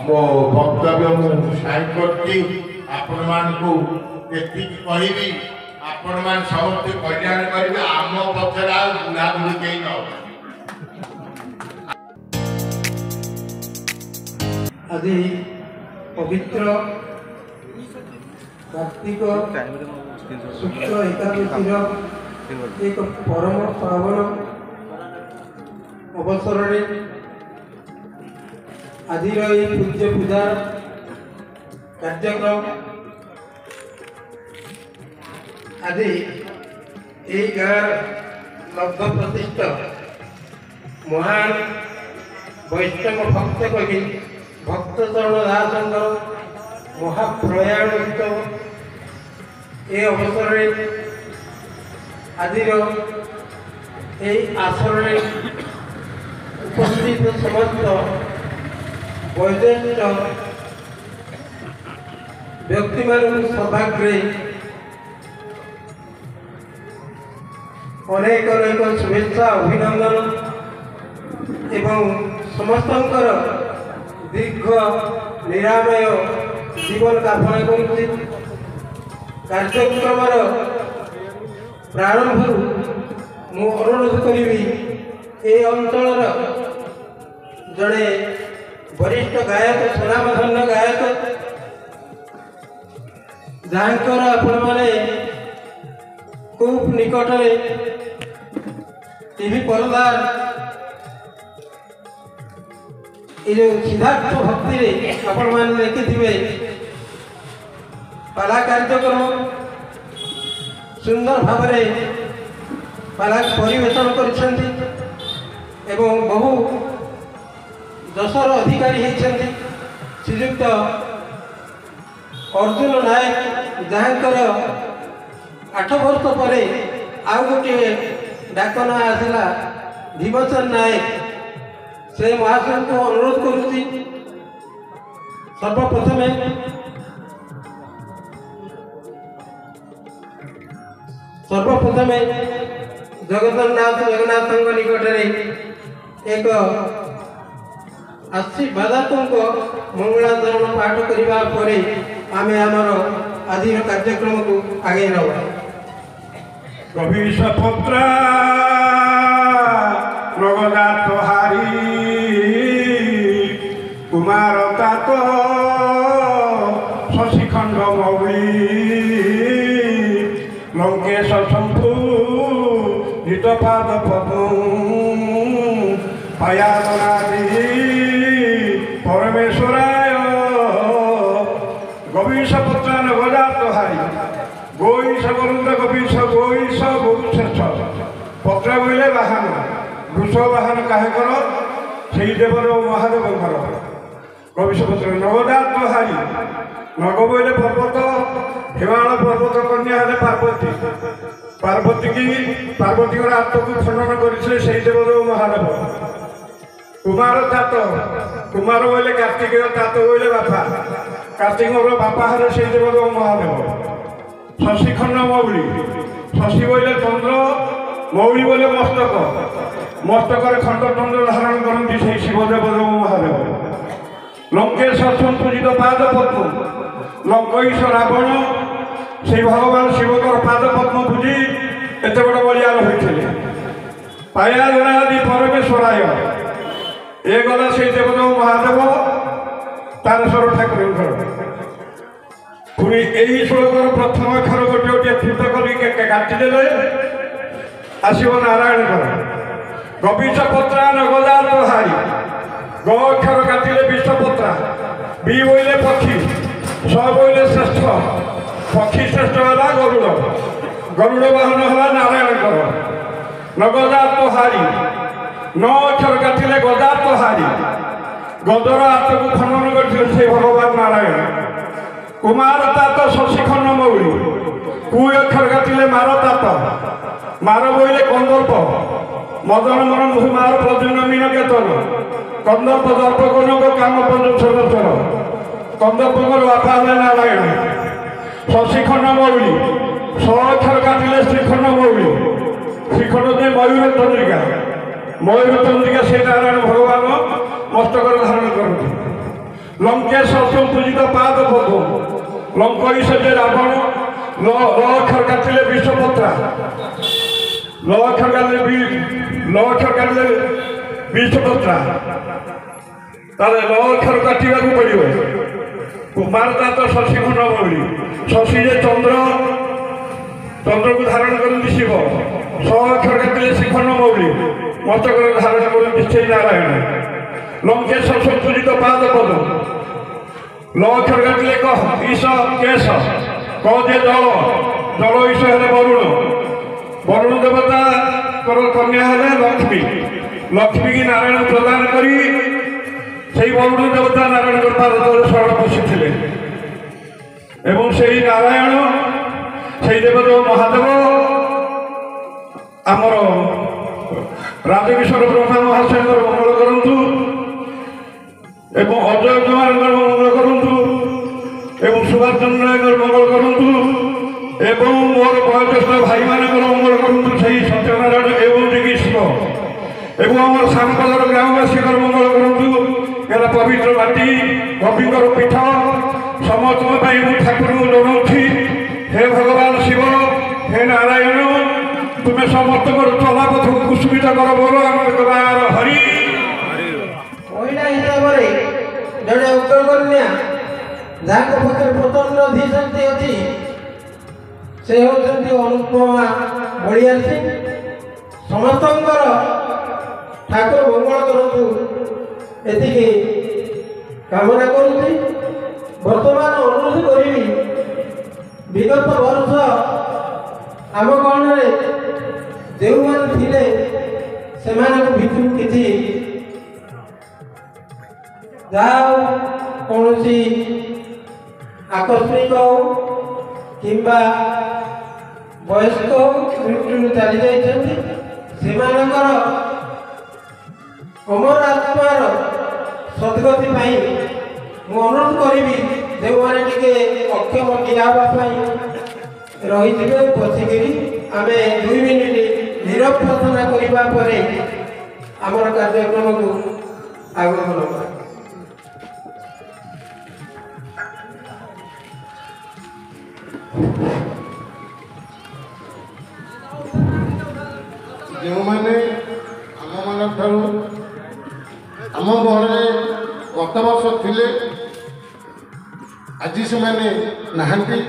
ମୋ ବକ୍ତବ୍ୟ ମୁଁ ସାଇନ୍ କରୁଛି। ଆପଣମାନଙ୍କୁ ଏତିକି କହିବି, ଆପଣମାନେ ସମସ୍ତେ କଲ୍ୟାଣ କରିବେ, ଆମ ପଛରେ ଆଉ ବୁଲାବୁଲି କେହି ନ ହେବେ। ଆଜି ପବିତ୍ର କାର୍ତ୍ତିକ ଶୁକ୍ଳ ଏକାଦଶୀର ଏକ ପରମ ପାବନ ଅବସରରେ ଆଜିର ଏହି ପୂଜ୍ୟ ପୂଜା କାର୍ଯ୍ୟକ୍ରମ ଆଜି ଏହି ଗାଁ ଲବ୍ଧ ପ୍ରତିଷ୍ଠ ମହାନ ବୈଷ୍ଣବ ଭକ୍ତ କବି ଭକ୍ତଚରଣ ଦାସଙ୍କର ମହାପ୍ରୟାଣ ଉତ୍ସବ ଏ ଅବସରରେ ଆଜିର ଏହି ଆସନରେ ଉପସ୍ଥିତ ସମସ୍ତ ବୈଜ୍ଞାନିକ ବ୍ୟକ୍ତିମାନଙ୍କୁ ସଭାଗ୍ରେ ଅନେକ ଅନେକ ଶୁଭେଚ୍ଛା ଅଭିନନ୍ଦନ ଏବଂ ସମସ୍ତଙ୍କର ଦୀର୍ଘ ନିରାମୟ ଜୀବନ କାମନା କରୁଛି। କାର୍ଯ୍ୟକ୍ରମର ପ୍ରାରମ୍ଭରୁ ମୁଁ ଅନୁରୋଧ କରିବି, ଏ ଅଞ୍ଚଳର ଜଣେ ବରିଷ୍ଠ ଗାୟକ, ସୁନାମଧନ୍ୟ ଗାୟକ, ଯାହାଙ୍କର ଆପଣମାନେ ଖୁବ୍ ନିକଟରେ ଟିଭି ପରଦା ଏ ଯେଉଁ ସିଦ୍ଧାର୍ଥ ଭକ୍ତିରେ ଆପଣମାନେ ଦେଖିଥିବେ ପାଲା କାର୍ଯ୍ୟକ୍ରମ ସୁନ୍ଦର ଭାବରେ ପାଲା ପରିବେଷଣ କରିଛନ୍ତି ଏବଂ ବହୁ ଯଶର ଅଧିକାରୀ ହେଇଛନ୍ତି ଶ୍ରୀଯୁକ୍ତ ଅର୍ଜୁନ ନାୟକ, ଯାହାଙ୍କର 8 ବର୍ଷ ପରେ ଆଉ ଗୋଟିଏ ଡାକ ନାଁ ଆସିଲା ଭୀମସେନ ନାୟକ। ସେ ମହାଶୟଙ୍କୁ ଅନୁରୋଧ କରୁଛି, ସର୍ବପ୍ରଥମେ ଜଗନ୍ନାଥଙ୍କ ନିକଟରେ ଏକ ଆଶୀର୍ବାଦାତ୍ମକ ମଙ୍ଗଳାଚରଣ ପାଠ କରିବା ପରେ ଆମେ ଆମର ଆଜିର କାର୍ଯ୍ୟକ୍ରମକୁ ଆଗେଇ ନେବା। କବିଶପତ୍ରା ନଗଦାତ ହାରି କୁମାର ତାତ ଶଶିଖଣ୍ଡ ମୌଳି ଲଙ୍କେଶ ଶମ୍ଭୁ ନିତପାଦ ପଦ୍ମ ପାୟାଦନାଦି ପରମେଶ୍ୱରାୟ ଗବିଶପତ୍ରା ନଗଦାତ ହାରି গৈଷ ବରୁନ୍ଦ କବିଷ গৈଷ ବହୁ ଶ୍ରେଷ୍ଠ ପତ୍ର ବୋଇଲେ ବାହନ ବୃଷ ବାହନ କାହାଙ୍କର? ସେଇ ଦେବର ମହାଦେବଙ୍କର। କବିଶପତ୍ର ନଗଦାତ ହାରି, ନଗ ବୋଇଲେ ପର୍ବତ, ହିମାଳ ପର୍ବତ କନ୍ୟା ହେଲେ ପାର୍ବତୀ। ପାର୍ବତୀଙ୍କର ଆତ୍ମକୁ ଖଣ୍ଡନ କରିଥିଲେ ସେଇ ଦେବର ମହାଦେବ। କୁମାର ତାତ, କୁମାର ବୋଇଲେ କାର୍ତ୍ତିକେୟ, ତାତ ବୋଇଲେ ବାପା, କାର୍ତ୍ତିକଙ୍କର ବାପା ହେଲେ ସେଇ ଦେବର ମହାଦେବ। ଶଶିଖଣ୍ଡ ମୌଳି, ଶଶି ବୋଇଲେ ଚନ୍ଦ୍ର, ମୌଳି ବୋଇଲେ ମସ୍ତକ, ମସ୍ତକରେ ଖଣ୍ଡ ଚନ୍ଦ୍ର ଧାରଣ କରନ୍ତି ସେଇ ଶିବଦେବ ମହାଦେବ। ଲଙ୍କେଶ ସମ୍ପୂଜିତ ପାଦ ପଦ୍ମ, ଲଙ୍କଈଶ ରାବଣ ସେଇ ଭଗବାନ ଶିବଙ୍କର ପାଦ ପଦ୍ମ ପୂଜି ଏତେ ବଡ଼ ବଳିଆର ହୋଇଥିଲେ। ପାୟାଦନାଦି ପରମେଶ୍ୱରାୟ, ଏ ଗଲା ସେଇ ଦେବଦେବ ମହାଦେବ ତାରେଶ୍ୱର ଠାକୁରଙ୍କର। ପୁଣି ଏହି ଶ୍ଲୋକର ପ୍ରଥମ ଅକ୍ଷର ଗୋଟିଏ ଗୋଟିଏ ଛୁଟ କରି କାଟିଦେଲେ ଆସିବ ନାରାୟଣଙ୍କର। ଗବିଶପତ୍ରା ନଗଦାତ ହାରି, ଗ ଅକ୍ଷର କାଟିଲେ ବିଷପତ୍ରା, ବି ବୋଇଲେ ପକ୍ଷୀ, ସ ବୋଇଲେ ଶ୍ରେଷ୍ଠ, ପକ୍ଷୀ ଶ୍ରେଷ୍ଠ ହେଲା ଗରୁଡ଼, ଗରୁଡ଼ ବାହନ ହେଲା ନାରାୟଣଙ୍କର। ନଗଦାତ ହାରି, ନ ଅକ୍ଷର କାଟିଲେ ଗଦାତ ହାରି, ଗଦର ହାତକୁ ଖଣ୍ଡନ କରିଥିଲେ ସେ ଭଗବାନ ନାରାୟଣ। କୁମାର ତାତ ଶଶିଖଣ୍ଡ ମୌଳି, କୁ ଅକ୍ଷର କାଟିଲେ ମାର ତାତ, ମାର ବୋଇଲେ କନ୍ଦର୍ପ, ମଦନ ମନ ମାର ପ୍ରଦ୍ୟୁମ୍ନ ମୀନ କେତନ, କନ୍ଦର୍ପ ଦର୍ପ କନକ କାମ ପଞ୍ଚର, କନ୍ଦର୍ପଙ୍କର ବାପା ହେଲେ ନାରାୟଣ। ଶଶିଖଣ୍ଡ ମୌଳି, ସ ଅକ୍ଷର କାଟିଲେ ଶ୍ରୀଖଣ୍ଡ ମୌଳି, ଶ୍ରୀଖଣ୍ଡ ଯେ ମୟୂର ଚନ୍ଦ୍ରିକା, ମୟୂର ଚନ୍ଦ୍ରିକା ସେ ନାରାୟଣ ଭଗବାନ ମସ୍ତକରେ ଧାରଣ କରନ୍ତି। লঙ্কেশ্বর সংপূজিত পাদ পদ্ম লঙ্ক হিসেবে রাবণ লক্ষর কাটিলে বিশ্বপত্রা লক্ষর কাটিলে ବିଷପତ୍ରା ତାହେଲେ ଲକ୍ଷର କାଟିବାକୁ ପଡ଼ିବ। କୁମାରତା ତ ଶଶୀ ଖଣ୍ଡ ଭଳି ଶଶୀ ଯେ ଚନ୍ଦ୍ରକୁ ଧାରଣ କରନ୍ତି ଶିବ, ସଅକ୍ଷର କାଟିଲେ ଶ୍ରୀଖଣ୍ଡ ମୌଳି ମସ୍ତକରେ ଧାରଣ କରନ୍ତି ଶ୍ରୀ ନାରାୟଣ। ଲଙ୍କେଶ୍ୱର ସଂପୂଜିତ ପାଦ ପଦ ଲକ୍ଷର କାଟିଲେ କହ ଈଶ କେଶ କହ ଯେ ଜଳ ଈଶ ହେଲେ ବରୁଣ ଦେବତାଙ୍କର କନ୍ୟା ହେଲେ ଲକ୍ଷ୍ମୀ। ଲକ୍ଷ୍ମୀ କି ନାରାୟଣ ପ୍ରଦାନ କରି সেই বরুণ দেবতা নারায়ণଙ୍କ ପାଦ ତଳେ ଶରଣ ବସିଥିଲେ ଏବଂ ସେହି ନାରାୟଣ ସେହି ଦେବଦେବ ମହାଦେବ ଆମର ରାଜକିଶୋର ବ୍ରହ୍ମା ମହାଶୟଙ୍କର ମଙ୍ଗଳ କରନ୍ତୁ ଏବଂ ଅଜୟ କୁମାରଙ୍କର ମଙ୍ଗଳ କରନ୍ତୁ ଏବଂ ସୁଭାଷ ଚନ୍ଦ୍ର ରାୟଙ୍କର ମଙ୍ଗଳ କରନ୍ତୁ ଏବଂ ମୋର ବୟୋଜ୍ୟେଷ୍ଠ ଭାଇମାନଙ୍କର ମଙ୍ଗଳ କରନ୍ତୁ ସେହି ସତ୍ୟନାରାୟଣ ଏବଂ ଜଗିଷ୍ଠ ଏବଂ ଆମର ସାନପଦାର ଗ୍ରାମବାସୀଙ୍କର ମଙ୍ଗଳ କରନ୍ତୁ। ଏହାର ପବିତ୍ର ମାଟି କବିଙ୍କର ପୀଠ ସମସ୍ତଙ୍କ ପାଇଁ ମୁଁ ଠାକୁରଙ୍କୁ ଜଣାଉଛି ହେ ଭଗବାନ ଶିବ ହେ ନାରାୟଣ ତୁମେ ସମସ୍ତଙ୍କର ଚଲାପଥକୁ କୁସୁମିତ କର ବୋଲ ଆମର ହରି। ମହିଳା ହିସାବରେ ଜଣେ ଅଗ୍ରଗଣ୍ୟା ଯାହାଙ୍କ ପାଖରେ ପ୍ରଚଣ୍ଡ ଧୀଶକ୍ତି ଅଛି ସେ ହେଉଛନ୍ତି ଅନୁପମା ବଳିଆରସି। ସମସ୍ତଙ୍କର ଠାକୁର ମଙ୍ଗଳ କରନ୍ତୁ ଏତିକି କାମନା କରୁଛି। ବର୍ତ୍ତମାନ ଅନୁରୋଧ କରିବି ବିଗତ ବର୍ଷ ଆମ ଗଣରେ ଯେଉଁମାନେ ଥିଲେ ସେମାନଙ୍କ ଭିତରୁ କିଛି ଯାହା କୌଣସି ଆକସ୍ମିକ କିମ୍ବା ବୟସ୍କ ମୃତ୍ୟୁରୁ ଚାଲିଯାଇଛନ୍ତି ସେମାନଙ୍କର ଅମର ଆତ୍ମାର ସଦ୍ଗତି ପାଇଁ ମୁଁ ଅନୁରୋଧ କରିବି ଯେଉଁମାନେ ଟିକେ ଅକ୍ଷମ ଠିଆ ହେବା ପାଇଁ ରହିଥିବେ ବସିକିରି ଆମେ 2 ମିନିଟ୍ ନିରବ ପ୍ରାର୍ଥନା କରିବା ପରେ ଆମର କାର୍ଯ୍ୟକ୍ରମକୁ ଆଗକୁ ନେବା। ଯେଉଁମାନେ ଆମମାନଙ୍କଠାରୁ ଆମ ଗଣରେ ଗତ ବର୍ଷ ଥିଲେ ଆଜି ସେମାନେ ନାହାନ୍ତି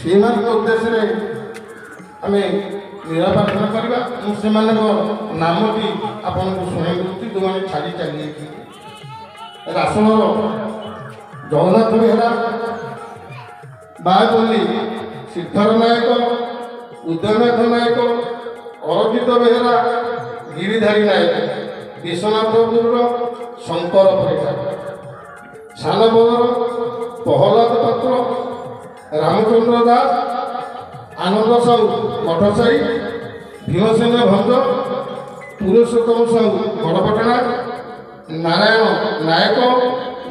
ସେମାନଙ୍କ ଉଦ୍ଦେଶ୍ୟରେ ଆମେ ନିରାପାଠନ କରିବା। ମୁଁ ସେମାନଙ୍କ ନାମଟି ଆପଣଙ୍କୁ ଶୁଣାଇ ଦେଉଛି ଯେଉଁମାନେ ଛାଡ଼ି ଚାଲିଯାଇଛନ୍ତି। ରାସନର ଜଗନ୍ନାଥ ବେହେରା, ବାହାପଲ୍ଲୀ ସିଦ୍ଧର ନାୟକ, ଉଦୟନାଥ ନାୟକ, ଅରଜିତ ବେହେରା, ଗିରିଧାରୀ ନାୟକ, ବିଶ୍ୱନାଥପୁରର ଶଙ୍କର ପରିଡ଼ା, ସାନପଦର ପ୍ରହ୍ଲାଦ ପାତ୍ର, ରାମଚନ୍ଦ୍ର ଦାସ, ଆନନ୍ଦ ସାହୁ ମଠସାହି, ଭୀମସେନ ଭଞ୍ଜ, ପୁରୁଷୋତ୍ତମ ସାହୁ ବଡ଼ପଟଣା, ନାରାୟଣ ନାୟକ,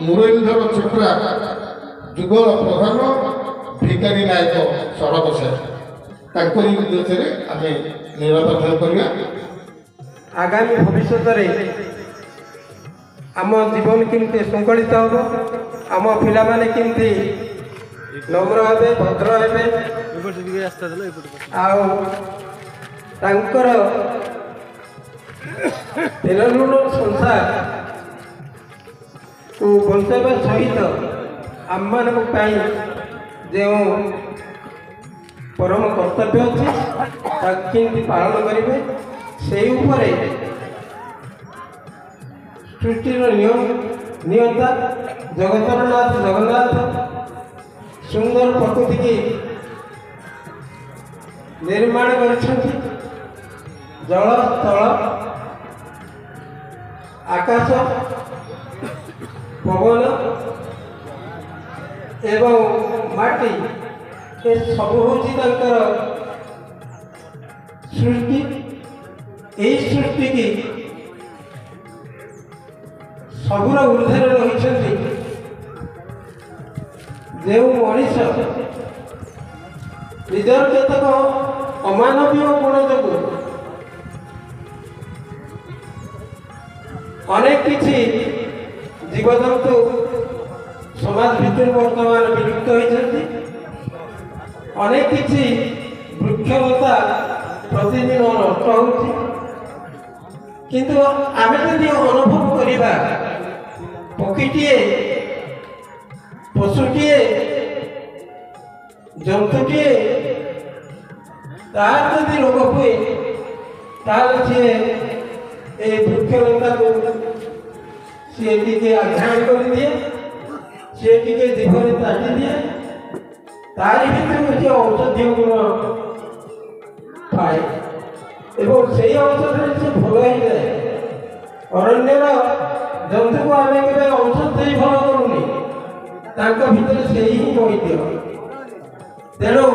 ମୁରଲୀଧର ଛୋଟ୍ରା, ଯୁଗଳ ପ୍ରଧାନ, ଭିକାରୀ ନାୟକ ସଡ଼କସାହି। ତାଙ୍କରି ଉଦ୍ଦେଶ୍ୟରେ ଆମେ ନିରାପାଠନ କରିବା। ଆଗାମୀ ଭବିଷ୍ୟତରେ ଆମ ଜୀବନ କେମିତି ଶୃଙ୍ଖଳିତ ହେବ, ଆମ ପିଲାମାନେ କେମିତି ନମ୍ର ହେବେ, ଭଦ୍ର ହେବେ, ଆଉ ତାଙ୍କର ତେଲଲୁଣ ସଂସାରକୁ ବଞ୍ଚାଇବା ସହିତ ଆମମାନଙ୍କ ପାଇଁ ଯେଉଁ ପରମ କର୍ତ୍ତବ୍ୟ ଅଛି ତାକୁ କେମିତି ପାଳନ କରିବେ ସେହି ଉପରେ ସୃଷ୍ଟିର ନିୟନ୍ତା ଜଗତର ନାଥ ଜଗନ୍ନାଥ ସୁନ୍ଦର ପ୍ରକୃତିକି ନିର୍ମାଣ କରିଛନ୍ତି। ଜଳ ସ୍ଥଳ ଆକାଶ ପବନ ଏବଂ ମାଟି ଏସବୁ ହେଉଛି ତାଙ୍କର ସୃଷ୍ଟି। ଏହି ସୃଷ୍ଟିକି ସବୁର ଊର୍ଦ୍ଧ୍ୱରେ ରହିଛନ୍ତି ଯେଉଁ ମଣିଷ ନିଜର କେତେକ ଅମାନବୀୟ ଗୁଣ ଯୋଗୁଁ ଅନେକ କିଛି জীবজন্তু সমাজ ভিতরে বর্তমান বিলুপ্ত হয়েছে। অনেক কিছু বৃক্ষলতা প্রতিদিন নষ্ট হচ্ছে, কিন্তু আমি যদি অনুভব করিবা পক্ষীটিଏ পশুটিଏ জন্তুটিଏ তার যদি রোগ ହୁଏ ତାହେଲେ ସିଏ এই বৃক্ষলতাକୁ ସିଏ ଟିକେ ଆଘାତ କରିଦିଏ, ସିଏ ଟିକେ ଜିଭରେ ଚାଟିଦିଏ, ତାରି ଭିତରୁ ସେ ଔଷଧୀୟ ଗୁଣ ପାଏ ଏବଂ ସେଇ ଔଷଧରେ ସେ ଭଲ ହେଇଯାଏ। ଅରଣ୍ୟର ଜନ୍ତୁକୁ ଆମେ କେବେ ଔଷଧ ଦେଇ ଭଲ କରୁନି, ତାଙ୍କ ଭିତରେ ସେଇ ହିଁ ବୈଦ୍ୟ। ତେଣୁ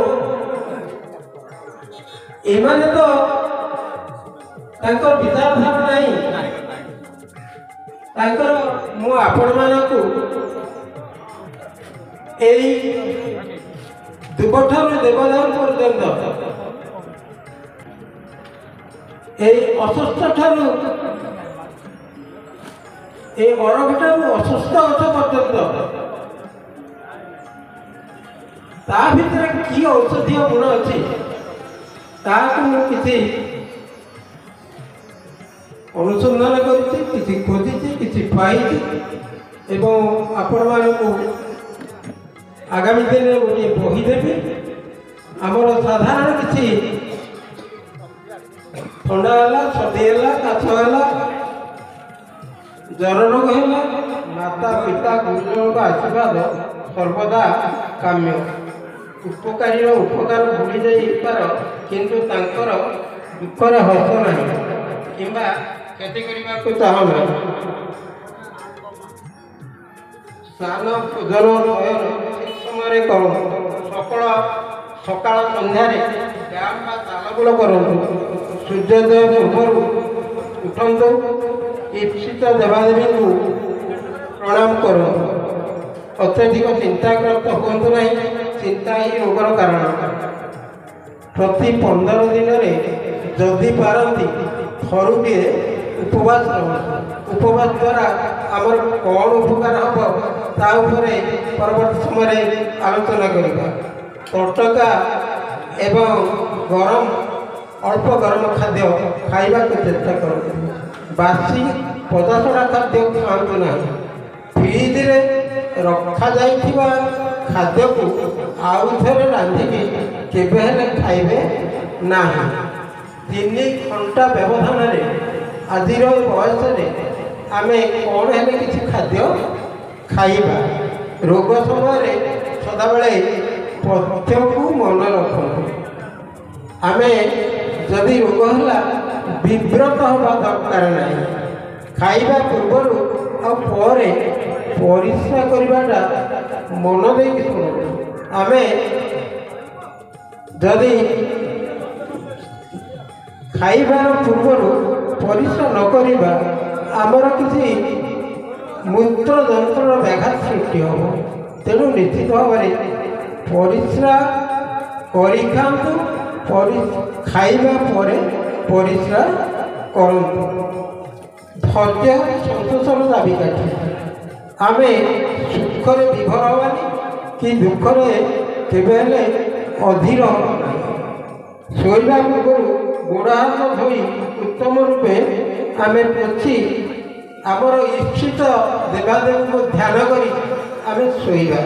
ଏମାନେ ତ ତାଙ୍କର ବିଚାରଧାରା ନାହିଁ। ତାଙ୍କର ମୁଁ ଆପଣମାନଙ୍କୁ ଏଇ ଦୁବଠାରୁ ଦେବଦାରୁ ପର୍ଯ୍ୟନ୍ତ এই অসুস্থ ঠাରୁ এই ଅରଗ ଠାରୁ ଅସୁସ୍ଥ ଗଛ ପର୍ଯ୍ୟନ୍ତ ତା ଭିତରେ କି ଔଷଧୀୟ ଗୁଣ ଅଛି ତାହାକୁ ମୁଁ କିଛି ଅନୁସନ୍ଧାନ କରିଛି, କିଛି ଖୋଜିଛି, କିଛି ପାଇଛି ଏବଂ ଆପଣମାନଙ୍କୁ ଆଗାମୀ ଦିନରେ ଗୋଟିଏ ବହି ଦେବି। ଆମର ସାଧାରଣ କିଛି ଥଣ୍ଡା ହେଲା, ସର୍ଦ୍ଦି ହେଲା, କାଶ ହେଲା, ଜ୍ୱର ରୋଗ ହେଲା, ମାତା ପିତା ଗୁରୁଜନଙ୍କ ଆଶୀର୍ବାଦ ସର୍ବଦା କାମ୍ୟ। ଉପକାରୀର ଉପକାର ଭୁଲି ଯାଇପାର, କିନ୍ତୁ ତାଙ୍କର ଦୁଃଖରେ ହସ ନାହିଁ କିମ୍ବା କ୍ଷତି କରିବାକୁ ଚାହୁଁ ନାହିଁ। ସ୍ନାନ ପୂଜନ ଶୟନ ଠିକ୍ ସମୟରେ କରନ୍ତୁ। ସକାଳ ସନ୍ଧ୍ୟାରେ ବ୍ୟାୟାମ ବା ତାଳବୁଲ କରନ୍ତୁ। ସୂର୍ଯ୍ୟୋଦୟ ପୂର୍ବରୁ ଉଠନ୍ତୁ। ଇପ୍ସିତ ଦେବାଦେବୀଙ୍କୁ ପ୍ରଣାମ କରନ୍ତୁ। ଅତ୍ୟଧିକ ଚିନ୍ତାଗ୍ରସ୍ତ ହୁଅନ୍ତୁ ନାହିଁ, ଚିନ୍ତା ହିଁ ରୋଗର କାରଣ। ପ୍ରତି 15 ଦିନରେ ଯଦି ପାରନ୍ତି ଥରୁଟିଏ ଉପବାସ ରହନ୍ତୁ। ଉପବାସ ଦ୍ୱାରା ଆମର କ'ଣ ଉପକାର ହେବ ତା ଉପରେ ପରବର୍ତ୍ତୀ ସମୟରେ ଆଲୋଚନା କରିବା। ତଟକା ଏବଂ ଗରମ ଅଳ୍ପ ଗରମ ଖାଦ୍ୟ ଖାଇବାକୁ ଚେଷ୍ଟା କରନ୍ତୁ। ବାସି ପଚାସଢ଼ା ଖାଦ୍ୟ ଖାଆନ୍ତୁ ନାହିଁ। ଫ୍ରିଜରେ ରଖାଯାଇଥିବା ଖାଦ୍ୟକୁ ଆଉ ଥରେ ରାନ୍ଧିକି କେବେ ହେଲେ ଖାଇବେ ନାହିଁ। 3 ଘଣ୍ଟା ବ୍ୟବଧାନରେ ଆଜିର ବୟସରେ ଆମେ କ'ଣ ହେଲେ କିଛି ଖାଦ୍ୟ ଖାଇବା। ରୋଗ ସମୟରେ ସଦାବେଳେ ପଥ୍ୟକୁ ମନେ ରଖନ୍ତୁ। ଆମେ ଯଦି ରୋଗ ହେଲା ବିବ୍ରତ ହେବା ଦରକାର ନାହିଁ। ଖାଇବା ପୂର୍ବରୁ ଆଉ ପରେ ପରିସ୍ରା କରିବାଟା ମନ ଦେଇକି ଶୁଣନ୍ତୁ। ଆମେ ଯଦି ଖାଇବାର ପୂର୍ବରୁ ପରିସ୍ରା ନ କରିବା ଆମର କିଛି ମୂତ୍ର ଯନ୍ତ୍ରର ବ୍ୟାଘାତ ସୃଷ୍ଟି ହେବ। ତେଣୁ ନିଶ୍ଚିତ ଭାବରେ ପରିସ୍ରା କରିଖାଆନ୍ତୁ। ଖାଇବା ପରେ ପରିସ୍ରା କରନ୍ତୁ। ଧୈର୍ଯ୍ୟ ସନ୍ତୋଷର ଚାବିକାଠି। ଆମେ ସୁଖରେ ବିଭୋର ହେବାନି କି ଦୁଃଖରେ କେବେ ହେଲେ ଅଧୀର ହେବା ନାହିଁ। ଶୋଇବା ପୂର୍ବରୁ ଗୋଡ଼ ହାତ ଧୋଇ ଉତ୍ତମ ରୂପେ ଆମେ ପୋଛି ଆମର ଇପ୍ସିତ ଦେବାଦେବୀଙ୍କୁ ଧ୍ୟାନ କରି ଆମେ ଶୋଇବା।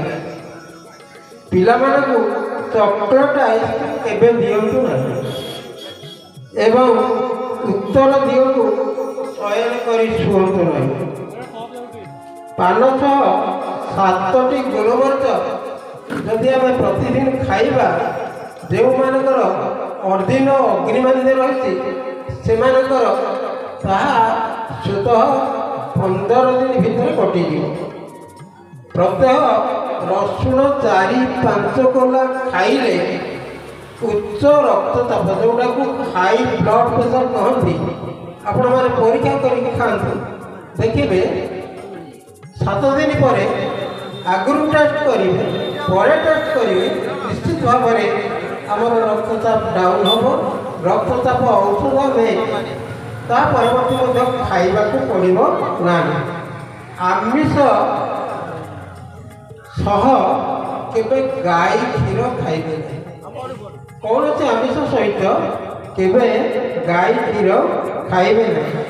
ପିଲାମାନଙ୍କୁ ଚକୋଲେଟ୍ ଆଇସ୍କ୍ରିମ୍ କେବେ ଦିଅନ୍ତୁ ନାହିଁ ଏବଂ ଉତ୍ତର ଦିଗକୁ ଶୟନ କରି ଶୁଅନ୍ତୁ ନାହିଁ। ପାନ ସହ 7ଟି ଗୋଲମରିଚ ଯଦି ଆମେ ପ୍ରତିଦିନ ଖାଇବା, ଯେଉଁମାନଙ୍କର ଅର୍ଦ୍ଧିନ ଅଗ୍ନିମାନ୍ୟ ରହିଛି ସେମାନଙ୍କର ତାହା ସ୍ୱତଃ 15 ଦିନ ଭିତରେ କଟିଯିବ। ପ୍ରତ୍ୟହ ରସୁଣ 4-5 କୋଲା ଖାଇଲେ ଉଚ୍ଚ ରକ୍ତଚାପ, ଯେଉଁଟାକୁ ହାଇ ବ୍ଲଡ଼ ପ୍ରେସର କହନ୍ତି, ଆପଣମାନେ ପରୀକ୍ଷା କରିକି ଖାଆନ୍ତୁ। ଦେଖିବେ 7 ଦିନ ପରେ ଆଗରୁ ଟେଷ୍ଟ କରିବେ, ପରେ ଟେଷ୍ଟ କରିବେ, ନିଶ୍ଚିତ ଭାବରେ ଆମର ରକ୍ତଚାପ ଡାଉନ୍ ହେବ। ରକ୍ତଚାପ ଔଷଧ ଆମେ ତା ପରବର୍ତ୍ତୀ ମଧ୍ୟ ଖାଇବାକୁ ପଡ଼ିବ ନାହିଁ। ଆମିଷ ସହ କେବେ ଗାଈ କ୍ଷୀର ଖାଇବେ ନାହିଁ। କୌଣସି ଆମିଷ ସହିତ କେବେ ଗାଈ କ୍ଷୀର ଖାଇବେ ନାହିଁ।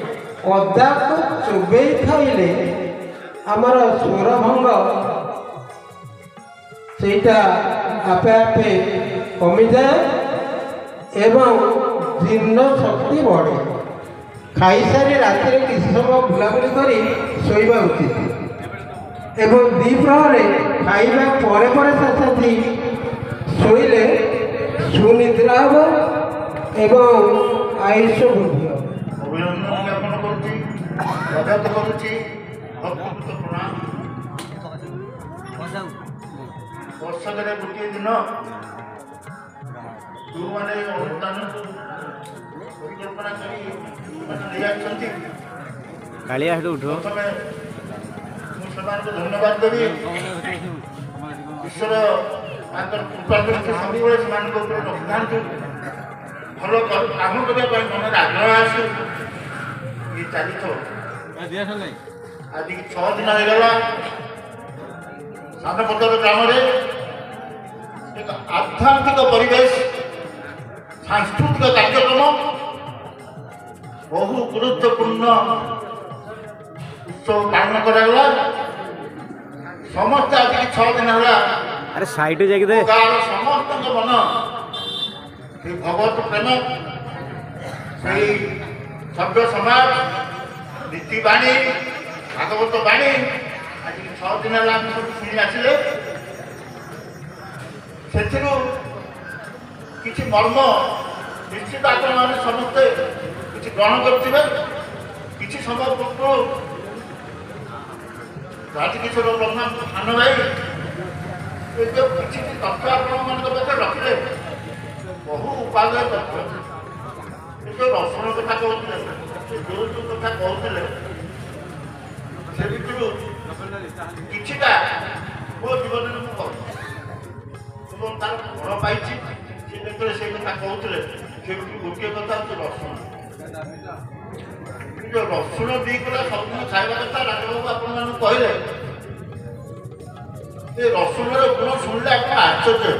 ଅଦାକୁ ଚୋବେଇ ଖାଇଲେ ଆମର ସ୍ୱରଭଙ୍ଗ ସେଇଟା ଆପେ ଆପେ କମିଯାଏ ଏବଂ ଜୀର୍ଣ୍ଣ ଶକ୍ତି ବଢ଼େ। ଖାଇସାରି ରାତିରେ କିଛି ସମୟ ବୁଲାବୁଲି କରି ଶୋଇବା ଉଚିତ ଏବଂ ଦ୍ୱିପ୍ରହରେ ଖାଇବା ପରେ ପରେ ସାଥି ଶୋଇଲେ ସୁନିଦ୍ରା ହେବ ଏବଂ ଆୟୁଷ ବୃଦ୍ଧି ହେବ। ଅଭିନନ୍ଦନ ଜ୍ଞାପନ କରୁଛି, ସ୍ୱାଗତ କରୁଛି, ଭକ୍ତିପୂତ ପ୍ରଣାମ। ବର୍ଷକରେ ଗୋଟିଏ ଦିନ ଯେଉଁମାନେ ଅନୁଷ୍ଠାନକୁ ପରିକଳ୍ପନା କରି ନେଇ ଆସିଛନ୍ତି, କାଳିଆ ହେଠୁ ଉଠ। ପ୍ରଥମେ ମୁଁ ସେମାନଙ୍କୁ ଧନ୍ୟବାଦ ଦେବି। ଈଶ୍ୱର ତାଙ୍କର କୃପା ଦୃଷ୍ଟି ସବୁବେଳେ ସେମାନଙ୍କ ଉପରେ ରଖିଥାନ୍ତୁ। ଭଲ କାମ କରିବା ପାଇଁ ମନରେ ଆଗ୍ରହ ଆସୁ। ଇଏ ଚାଲିଥାଉ। ଆଜିକି 6 ଦିନ ହେଇଗଲା ସାନପଦର ଗ୍ରାମରେ ଏକ ଆଧ୍ୟାତ୍ମିକ ପରିବେଶ, ସାଂସ୍କୃତିକ କାର୍ଯ୍ୟକ୍ରମ, ବହୁ ଗୁରୁତ୍ୱପୂର୍ଣ୍ଣ ଉତ୍ସବ ପାଳନ କରାଗଲା। ସମସ୍ତେ ଆଜିକି 6 ଦିନ ହେଲା ଆରେ ସାଇଟ୍ ଯାଇକି ଦେ। ଗାଁର ସମସ୍ତଙ୍କ ମନ ସେଇ ଭଗବତ ପ୍ରେମ, ସେଇ ସଭ୍ୟ ସମାଜ, ନୀତିବାଣୀ, ଭାଗବତ ବାଣୀ ଆଜି 6 ଦିନ ହେଲା ଆମେ ସବୁ ଶୁଣି ଆସିଲେ। ସେଥିରୁ କିଛି ମର୍ମ ନିଶ୍ଚିତ ଆପଣମାନେ ସମସ୍ତେ କିଛି ଗ୍ରହଣ କରିଥିବେ। କିଛି ସମୟ ପୂର୍ବରୁ ରାଜକିଶୋର ବ୍ରହ୍ମା ସାନ ଭାଇ ଏ ଯେଉଁ କିଛି ତଥ୍ୟ ଆପଣମାନଙ୍କ ପାଖରେ ରଖିଲେ, ବହୁ ଉପାଦେୟ ତଥ୍ୟ। ଏ ଯେଉଁ ରସୁଣ କଥା କହୁଥିଲେ, ଯେଉଁ କଥା କହୁଥିଲେ, ସେ ଭିତରୁ କିଛିଟା ମୋ ଜୀବନରେ ମୁଁ କରୁଛି ଏବଂ ତାର ଫଳ ପାଇଛି। ସେ ଯେତେବେଳେ ସେଇ କଥା କହୁଥିଲେ, ସେ ଭିତରୁ ଗୋଟିଏ କଥା ହେଉଛି ରସୁଣ। ଯେଉଁ ରସୁଣ ଦେଇଗଲା ସବୁଦିନ ଖାଇବା କଥା ରାଜବାବୁ ଆପଣମାନଙ୍କୁ କହିଲେ, ଏ ରସୁଣର ଗୁଣ ଶୁଣିଲେ ଆପଣ ଆଶ୍ଚର୍ଯ୍ୟ।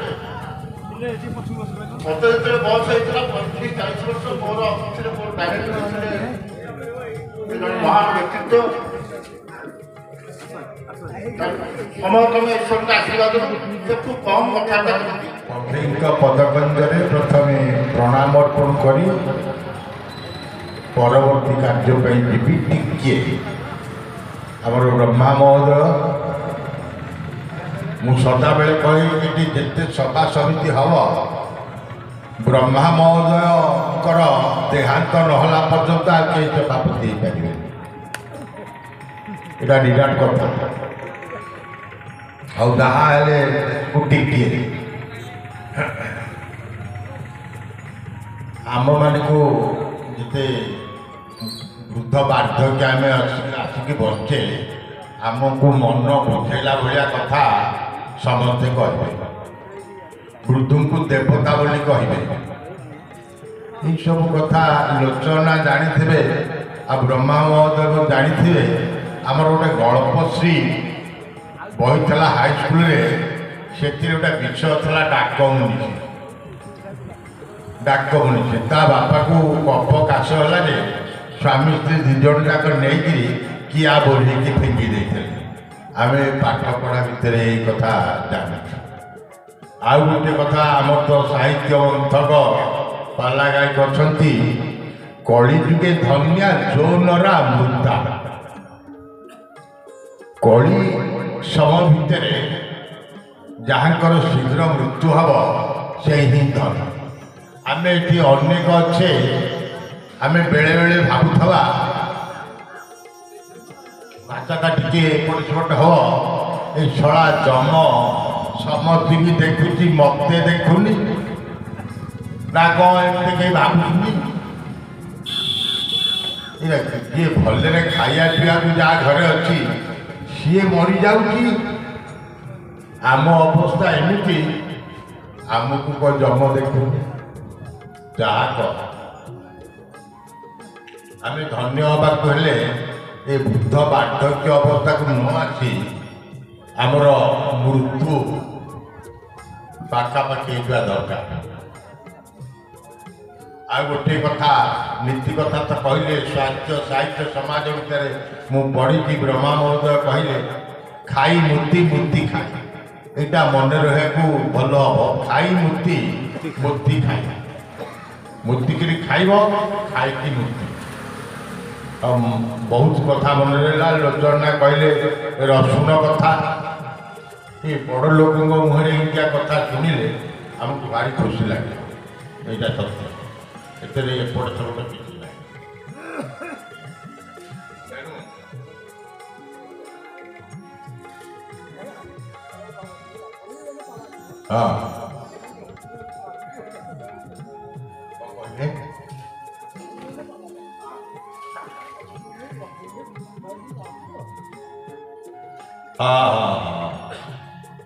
ମୋତେ ଯେତେବେଳେ ବୟସ ହେଇଥିଲା 35-40 ବର୍ଷ, ମୋର ଅଫିସରେ ମୋର ଡାଇରେକ୍ଟର ଥିଲେ ଜଣେ ମହାନ ବ୍ୟକ୍ତିତ୍ୱ। ସମୟକ୍ରମେ ଈଶ୍ୱରଙ୍କ ଆଶୀର୍ବାଦରୁ ସେ ଖୁବ୍ କମ୍ କଥାବାର୍ତ୍ତା କରନ୍ତି। କଣ୍ଢେଇଙ୍କ ପଦକଞ୍ଜରେ ପ୍ରଥମେ ପ୍ରଣାମ ଅର୍ପଣ କରି ପରବର୍ତ୍ତୀ କାର୍ଯ୍ୟ ପାଇଁ ଯିବି। ଟିକିଏ ଆମର ବ୍ରହ୍ମା ମହୋଦୟ, ମୁଁ ସଦାବେଳେ କହି ଏଠି ଯେତେ ସଭା ସମିତି ହେବ, ବ୍ରହ୍ମା ମହୋଦୟଙ୍କର ଦେହାନ୍ତ ନହେଲା ପର୍ଯ୍ୟନ୍ତ ଆଉ କେହି ସଭାପତି ହେଇପାରିବେ। ଏଇଟା ନିରାଟ କଥା। ଆଉ ଯାହା ହେଲେ ଟିକିଏ ଆମମାନଙ୍କୁ ଯେତେ ବୃଦ୍ଧ ବାର୍ଦ୍ଧକ୍ୟ ଆମେ ଆସିକି ବସିଛେ, ଆମକୁ ମନ ବୁଝେଇଲା ଭଳିଆ କଥା ସମସ୍ତେ କହିବେ। ବୃଦ୍ଧଙ୍କୁ ଦେବତା ବୋଲି କହିବେ। ଏଇସବୁ କଥା ଲୋଚନା ଜାଣିଥିବେ ଆଉ ବ୍ରହ୍ମା ମହୋଦୟ ଜାଣିଥିବେ। ଆମର ଗୋଟେ ଗଳ୍ପଶ୍ରୀ ବହି ଥିଲା ହାଇସ୍କୁଲରେ, ସେଥିରେ ଗୋଟେ ବିଷୟ ଥିଲା ଡାକମୁନିଷି। ଡାକମୁନିଷି ତା ବାପାକୁ କଫ କାଶ ହେଲା ଯେ ସ୍ୱାମୀ ସ୍ତ୍ରୀ 2 ଜଣ ଯାକ ନେଇକିରି କିଆ ବୋଲିକି ଫିଙ୍ଗି ଦେଇଥିଲେ। ଆମେ ପାଠ ପଢ଼ା ଭିତରେ ଏଇ କଥା ଜାଣିଛୁ। ଆଉ ଗୋଟେ କଥା, ଆମର ତ ସାହିତ୍ୟ ମନ୍ଥକ ପାଲା ଗାୟକ ଅଛନ୍ତି, କଳି ଯୁଗେ ଧନ୍ୟା ଯୌନରା ମୃତା। କଳି ସମୟ ଭିତରେ ଯାହାଙ୍କର ଶୀଘ୍ର ମୃତ୍ୟୁ ହେବ ସେହି ହିଁ ଧନ। ଆମେ ଏଠି ଅନେକ ଅଛେ, ଆମେ ବେଳେବେଳେ ଭାବୁଥିବା ଭାଷାଟା ଟିକେ ଏପଟ ସେପଟ ହେବ, ଏ ଶଳା ଜମ ସମସ୍ତଙ୍କୁ ଦେଖୁଛି ମତେ ଦେଖୁନି ନା କ'ଣ, ଏମିତି କେହି ଭାବୁଛନ୍ତି? ଯିଏ ଭଲରେ ଖାଇବା ପିଇବାକୁ ଯାହା ଘରେ ଅଛି ସିଏ ମରିଯାଉଛି। ଆମ ଅବସ୍ଥା ଏମିତି, ଆମକୁ କ'ଣ ଜମ ଦେଖୁନି? ଯାହା କହ, ଆମେ ଧନ୍ୟ ହେବାକୁ ହେଲେ ଏ ବୃଦ୍ଧ ବାର୍ଦ୍ଧକ୍ୟ ଅବସ୍ଥାକୁ ନ ଆସି ଆମର ମୃତ୍ୟୁ ପାଖାପାଖି ହେଇଥିବା ଦରକାର। ଆଉ ଗୋଟିଏ କଥା ନୀତି କଥା ତ କହିଲେ ସ୍ୱାସ୍ଥ୍ୟ ସାହିତ୍ୟ ସମାଜ ଭିତରେ ମୁଁ ପଢ଼ିକି ବ୍ରହ୍ମା ମହୋଦୟ କହିଲେ ଖାଇ ମୂର୍ତ୍ତି ମୂର୍ତ୍ତି ଖାଇ, ଏଇଟା ମନେ ରହିବାକୁ ଭଲ ହବ। ଖାଇ ମୂର୍ତ୍ତି ମୂର୍ତ୍ତି ଖାଇ, ମୂର୍ତ୍ତିକିରି ଖାଇବ ଖାଇକି ମୂର୍ତ୍ତି। ବହୁତ କଥା ମନେ ରହିଲା। ଲୋଚନା କହିଲେ ରସୁଣ କଥା, ଏ ବଡ଼ ଲୋକଙ୍କ ମୁହଁରେ ଏମିତିଆ କଥା ଶୁଣିଲେ ଆମକୁ ଭାରି ଖୁସି ଲାଗେ। ଏଇଟା ସତ୍ୟ, ଏଥିରେ ଏପଟ ସେପଟ କିଛି ନାହିଁ। ହଁ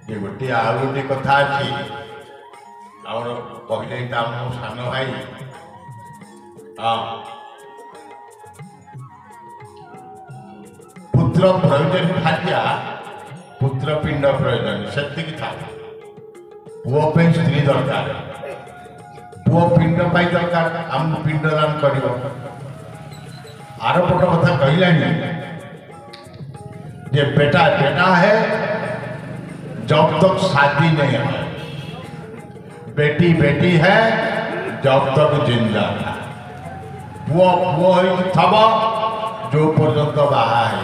ये गोटे आ गोटे कथा अच्छी आमर कहले आम सान भाई हाँ पुत्र प्रयोजन खाद्या पुत्र पिंड प्रयोजन से पुओ स्त्री दरकार पुओ पिंड दरकार आम पिंडदान कर आरपट कथा कहला ये बेटा बेटा है जब तक शादी नहीं है, बेटी बेटी है जब तक जिंदा है। पुओ पुओ थब जो पर्यंत बाहा है,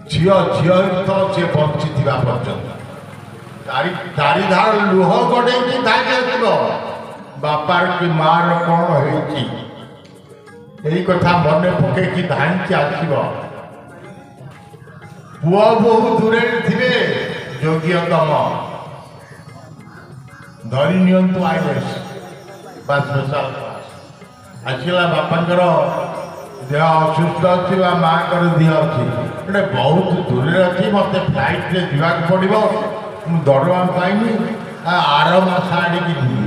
झील झील थब सी बंची पर्यंत चारिधार लुह गड़े बापार कि मार कौन है यही कथा मन पकई धाई आसब। पुओ बहु दूरे थे योग्यतम धरी नियंतु आईएएस बा स्पेशल क्लास आसला बापांकर देह असुस्थ अच्छी माँ देह अच्छी गोटे बहुत दूर अच्छी मत फ्लाइट रे जावाक पड़ो मु दरमा पाइनि आर मास आड़िकी जीवी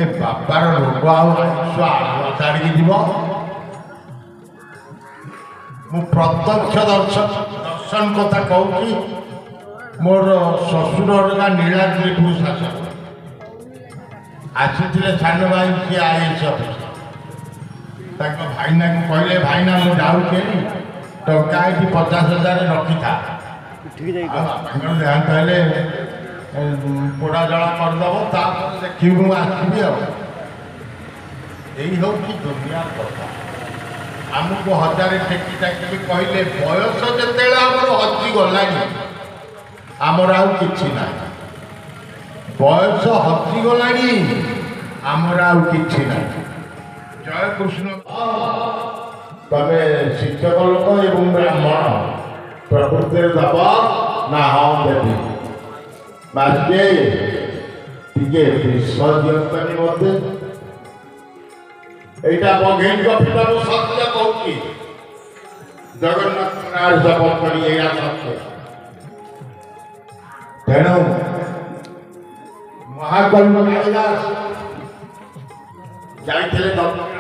ए बापार रोग आस आर मास आड़िकी जीव मु प्रत्यक्ष दर्शन कथा कहूँ मोर शशुर नीलाद्री शासक आसी सान भाई सी आईएएस अफिसर भाईना को कहले भाईना मु जाऊँ टंका ये 50,000 रखी था देहांत हेले पोड़ा जला करदेव देखी मुझे आसबि यही हूँ दुनिया कथा आमको हजार टेकी टाकी कहले बयस जिते हजि गला आमर आउ कि ना बयस हजि गला आमर आउ कि ना। जय कृष्ण तमे शिक्षक लोक एवं ब्राह्मण प्रकृति दब ना हाँ देवी बाजे टे विश्व दियंतनी मत एटा बघेन पीठ सत्य कहूँ जगन्नाथ नार जपत करी सत्य तेणु महाकवि कालिदास जाते दक्षिण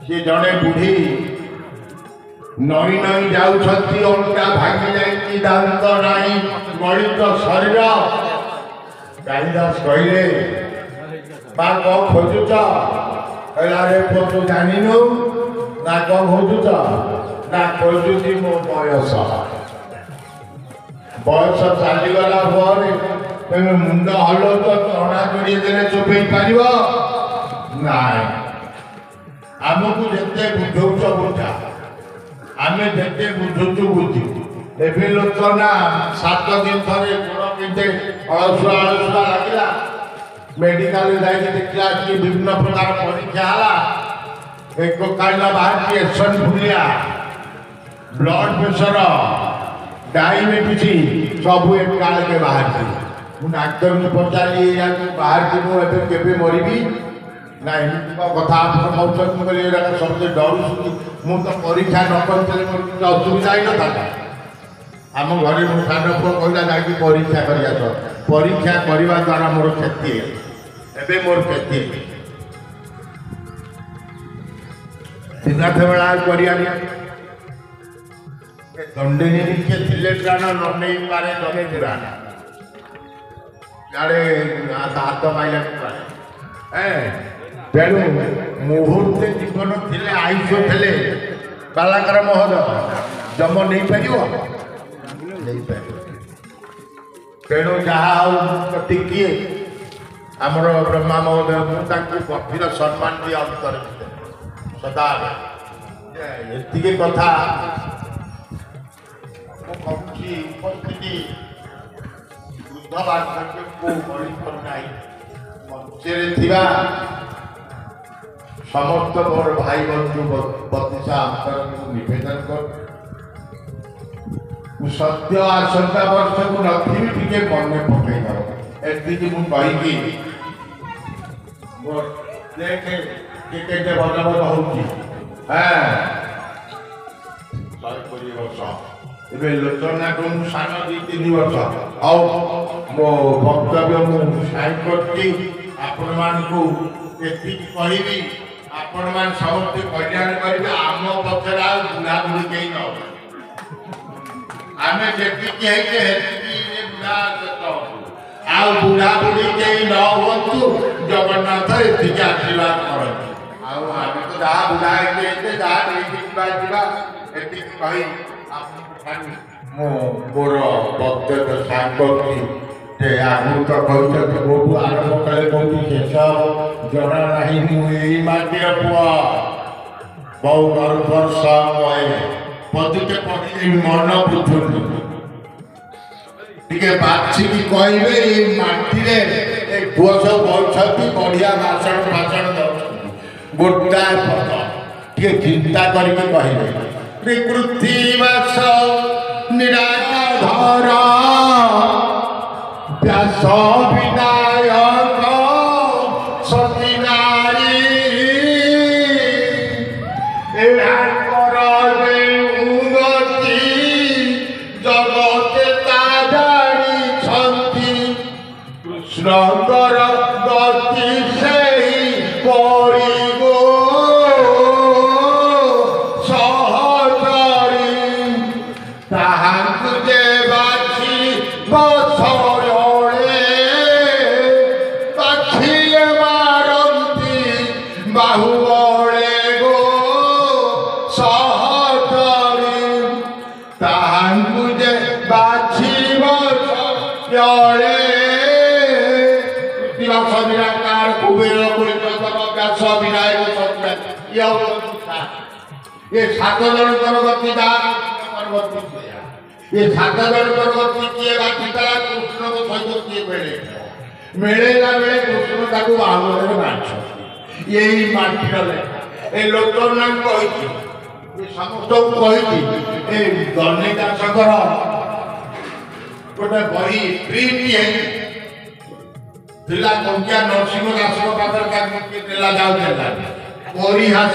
सी जड़े बुढ़ी नई नई जाऊँगी अलगा भांगी जाती दांत नहीं गणित शरीर कालिदास कहले बा कौन खोजुच कहला रे तू जानिनु ना कौन खोजुच ना खोजुची मो बयस बयस चलीगला तेज मुंड हलो तो टणा जोड़ी देने चुपे पार ना आमको जिते बुझौच बुझा आम जिते बुझुचु बुझी एवं लोक ना 7 दिन थे गोड़ पिंधे अलसुआ अलसुआ लगे मेडिकल जाइए देखला कि विभिन्न प्रकार परीक्षा है एक काल बाहर एसनफुलिया ब्लड प्रेशर डायबिटीज सब एक काल के बाहर मुझे डाक्तर को पचारि बाहर की मुझे मरबी ना एमती कथा कहते सब डरुस मुझे परीक्षा न कर असुविधा ही न था आम घर मो सान पुओ कहला जा परीक्षा कर परीक्षा करने द्वारा मोर क्षति एवं मोर क्षति ଦିନାଥ ବେଳା କରିଆନି ଦଣ୍ଡିନୀ କିଏ ଥିଲେ ପ୍ରାଣ ନ ନେଇ ପାରେ ଜଣେ ପୁରାଣ ଇଆଡ଼େ ହାତ ମାଇଲା ତେଣୁ ମୁହୂର୍ତ୍ତେ ଜୀବନ ଥିଲେ ଆୟୁଷ ଥିଲେ ବାଲାକାର ମହୋଦୟ ଜମ ନେଇପାରିବ ନେଇପାରିବ ତେଣୁ ଯାହା ହଉ ପ୍ରତି କିଏ ଆମର ବ୍ରହ୍ମା ମହୋଦୟ ମୁଁ ତାଙ୍କୁ ଗଭୀର ସମ୍ମାନ ଦିଏ ଅନ୍ତର ଭିତରେ ସଦା ଏତିକି କଥା ମୁଁ କହୁଛି ଉପସ୍ଥିତି ବୃଦ୍ଧ ବାର୍ଦ୍ଧକ୍ୟକୁ ବଳି କରୁନାହିଁ ମଞ୍ଚରେ ଥିବା ସମସ୍ତ ମୋର ଭାଇ ବନ୍ଧୁ ବତିଶା ଅନ୍ତରକୁ ନିବେଦନ କରୁ ସତ୍ୟ ଆସନ୍ତା ବର୍ଷକୁ ନଥିବି ଟିକେ ମନେ ପକେଇ ଦବ ଏତିକି ମୁଁ କହିକି ଦେଖେ କେତେ ଭଲ ଭଲ ହଉଛି 120 ବର୍ଷ ଏବେ ଲୋଚନାକୁ ମୁଁ ସାନ 2-3 ବର୍ଷ ଆଉ ମୋ ବକ୍ତବ୍ୟ ମୁଁ ସାଇନ୍ କରିଛି ଆପଣମାନଙ୍କୁ ଏତିକି କହିବି ଆପଣମାନେ ସମସ୍ତେ କଲ୍ୟାଣ କରିବେ ଆମ ପଛରେ ଆଉ ବୁଢ଼ାବୁଢ଼ୀ କେହି ନ ଆମେ ଯେତିକି ହେଇଛେ ସେତିକି ବୁଢ଼ା ଆଉ ବୁଢ଼ାବୁଢ଼ୀ କେହି ନ ହୁଅନ୍ତୁ ଜଗନ୍ନାଥ ଏତିକି ଆଶୀର୍ବାଦ କରନ୍ତି ଆଉ ଆମେ ତ ଯାହା ବୁଢ଼ା ହେଇଛେ ଯାହା ନେଇକି ଯିବା ଏତିକି କହି ମୁଁ ମୋର ବକ୍ତବ୍ୟ ସାଇନ୍ କରୁଛି ଯେ ଆଗରୁ ତ କହିଛନ୍ତି ବହୁତ ଆରମ୍ଭ କଲେ କହୁଛି ଶେଷ ଜଣା ନାହିଁ ମୁଁ ଏଇ ମାଟିର ପୁଅ ବହୁ ବର୍ଷ ପଦୁଟେ ପଡ଼ିଲେ ମନ ବୁଝୁନି ଟିକେ ବାଛିକି କହିବେ ଏଇ ମାଟିରେ ଏ ପୁଅ ସବୁ ବସୁଛନ୍ତି ବଢ଼ିଆ ଭାଷଣ ଦେଉଛନ୍ତି ଗୋଟାଏ ପଦ ଟିକେ ଚିନ୍ତା କରିକି କହିବେ ବିକୃତି ବାସ ନିରାଧର ବ୍ୟାସ ବିନାୟକ ସତୀ ନାରୀ ଏହାଙ୍କର ଉନ୍ନତି ଜଗତେ ତା ଜାଣିଛନ୍ତି କୃଷ୍ଣଙ୍କର ଗତି ସେହି ପଡ଼ିବ ସହଚରୀ ତାହାଙ୍କୁ ଯେ ବାଛି ବସରେ ପାଖିଏ ମାରନ୍ତି ବାହୁବଳେ ଗୋ ସହଚରୀ ତାହାଙ୍କୁ ଯେ ବାଛିବ ଜଳେ ଦିବସ ନିରାକାର କୁବେର କୁଳିଚନ୍ଦ୍ର ବ୍ୟାସ ବିନାୟକ ସତ୍ୟ ଏ 7 ଜଣଙ୍କର ଗତି ପରବର୍ତ୍ତୀ ଏ 7 ଜଣଙ୍କର ଗତି କିଏ ବାଛିଥିଲା କୃଷ୍ଣଙ୍କ ସହିତ କିଏ ମିଳେଇଲା ବେଳେ କୃଷ୍ଣ ତାକୁ ବାହୁବଳରେ ବାଛନ୍ତି ଏଇ ମାଟିର ଲେଖା ଏ ଲୋକମାନଙ୍କୁ କହିଛି ସମସ୍ତଙ୍କୁ କହିଛି ଏ ଗଣେଶ ଦାସଙ୍କର ଗୋଟେ ବହି ପ୍ରିଣ୍ଟ ହେଇଛି ଥିଲା କଞ୍ଚିଆ ନରସିଂହ ଦାସଙ୍କ ପାଖରେ ତାକୁ ନେଲା ଯାଉଥିଲା ପରିହାସ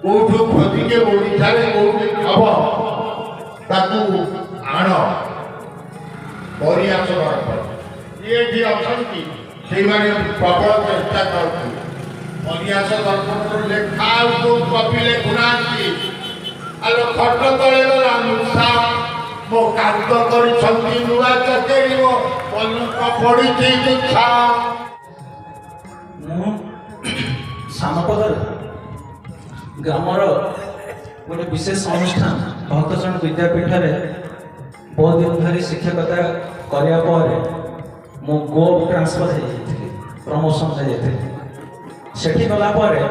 କୋଉଠୁ ଖୋଜିକେ ଓଡ଼ିଶାରେ କୋଉଠି ହବ ତାକୁ ଆଣ ପରିହାସ ଯିଏ ଯିଏ ଅଛନ୍ତି ସେଇମାନେ ପ୍ରବଳ ଚେଷ୍ଟା କରୁଛନ୍ତି ପରିହାସ ଦର୍ପଣର ଲେଖା ଆଉ କୋଉ କବି ଲେଖୁନାହାନ୍ତି ଆଲୋ ଖଟ ତଳେ ଗଲା ମୂଷା ମୋ କାନ୍ଦ କରିଛନ୍ତି ନୂଆ ଚାକିରି ମୋ ପଲଙ୍କ ପଡ଼ିଛି ଦୁଃଖା ମୁଁ ସାମପଦର ଗ୍ରାମର ଗୋଟେ ବିଶେଷ ଅନୁଷ୍ଠାନ ଭକ୍ତଚରଣ ବିଦ୍ୟାପୀଠରେ ବହୁତ ଦିନ ଧରି ଶିକ୍ଷକତା କରିବା ପରେ ମୁଁ ଗୋ ଟ୍ରାନ୍ସଫର ହେଇଯାଇଥିଲି ପ୍ରମୋସନ୍ ହେଇଯାଇଥିଲି ସେଠି ଗଲା ପରେ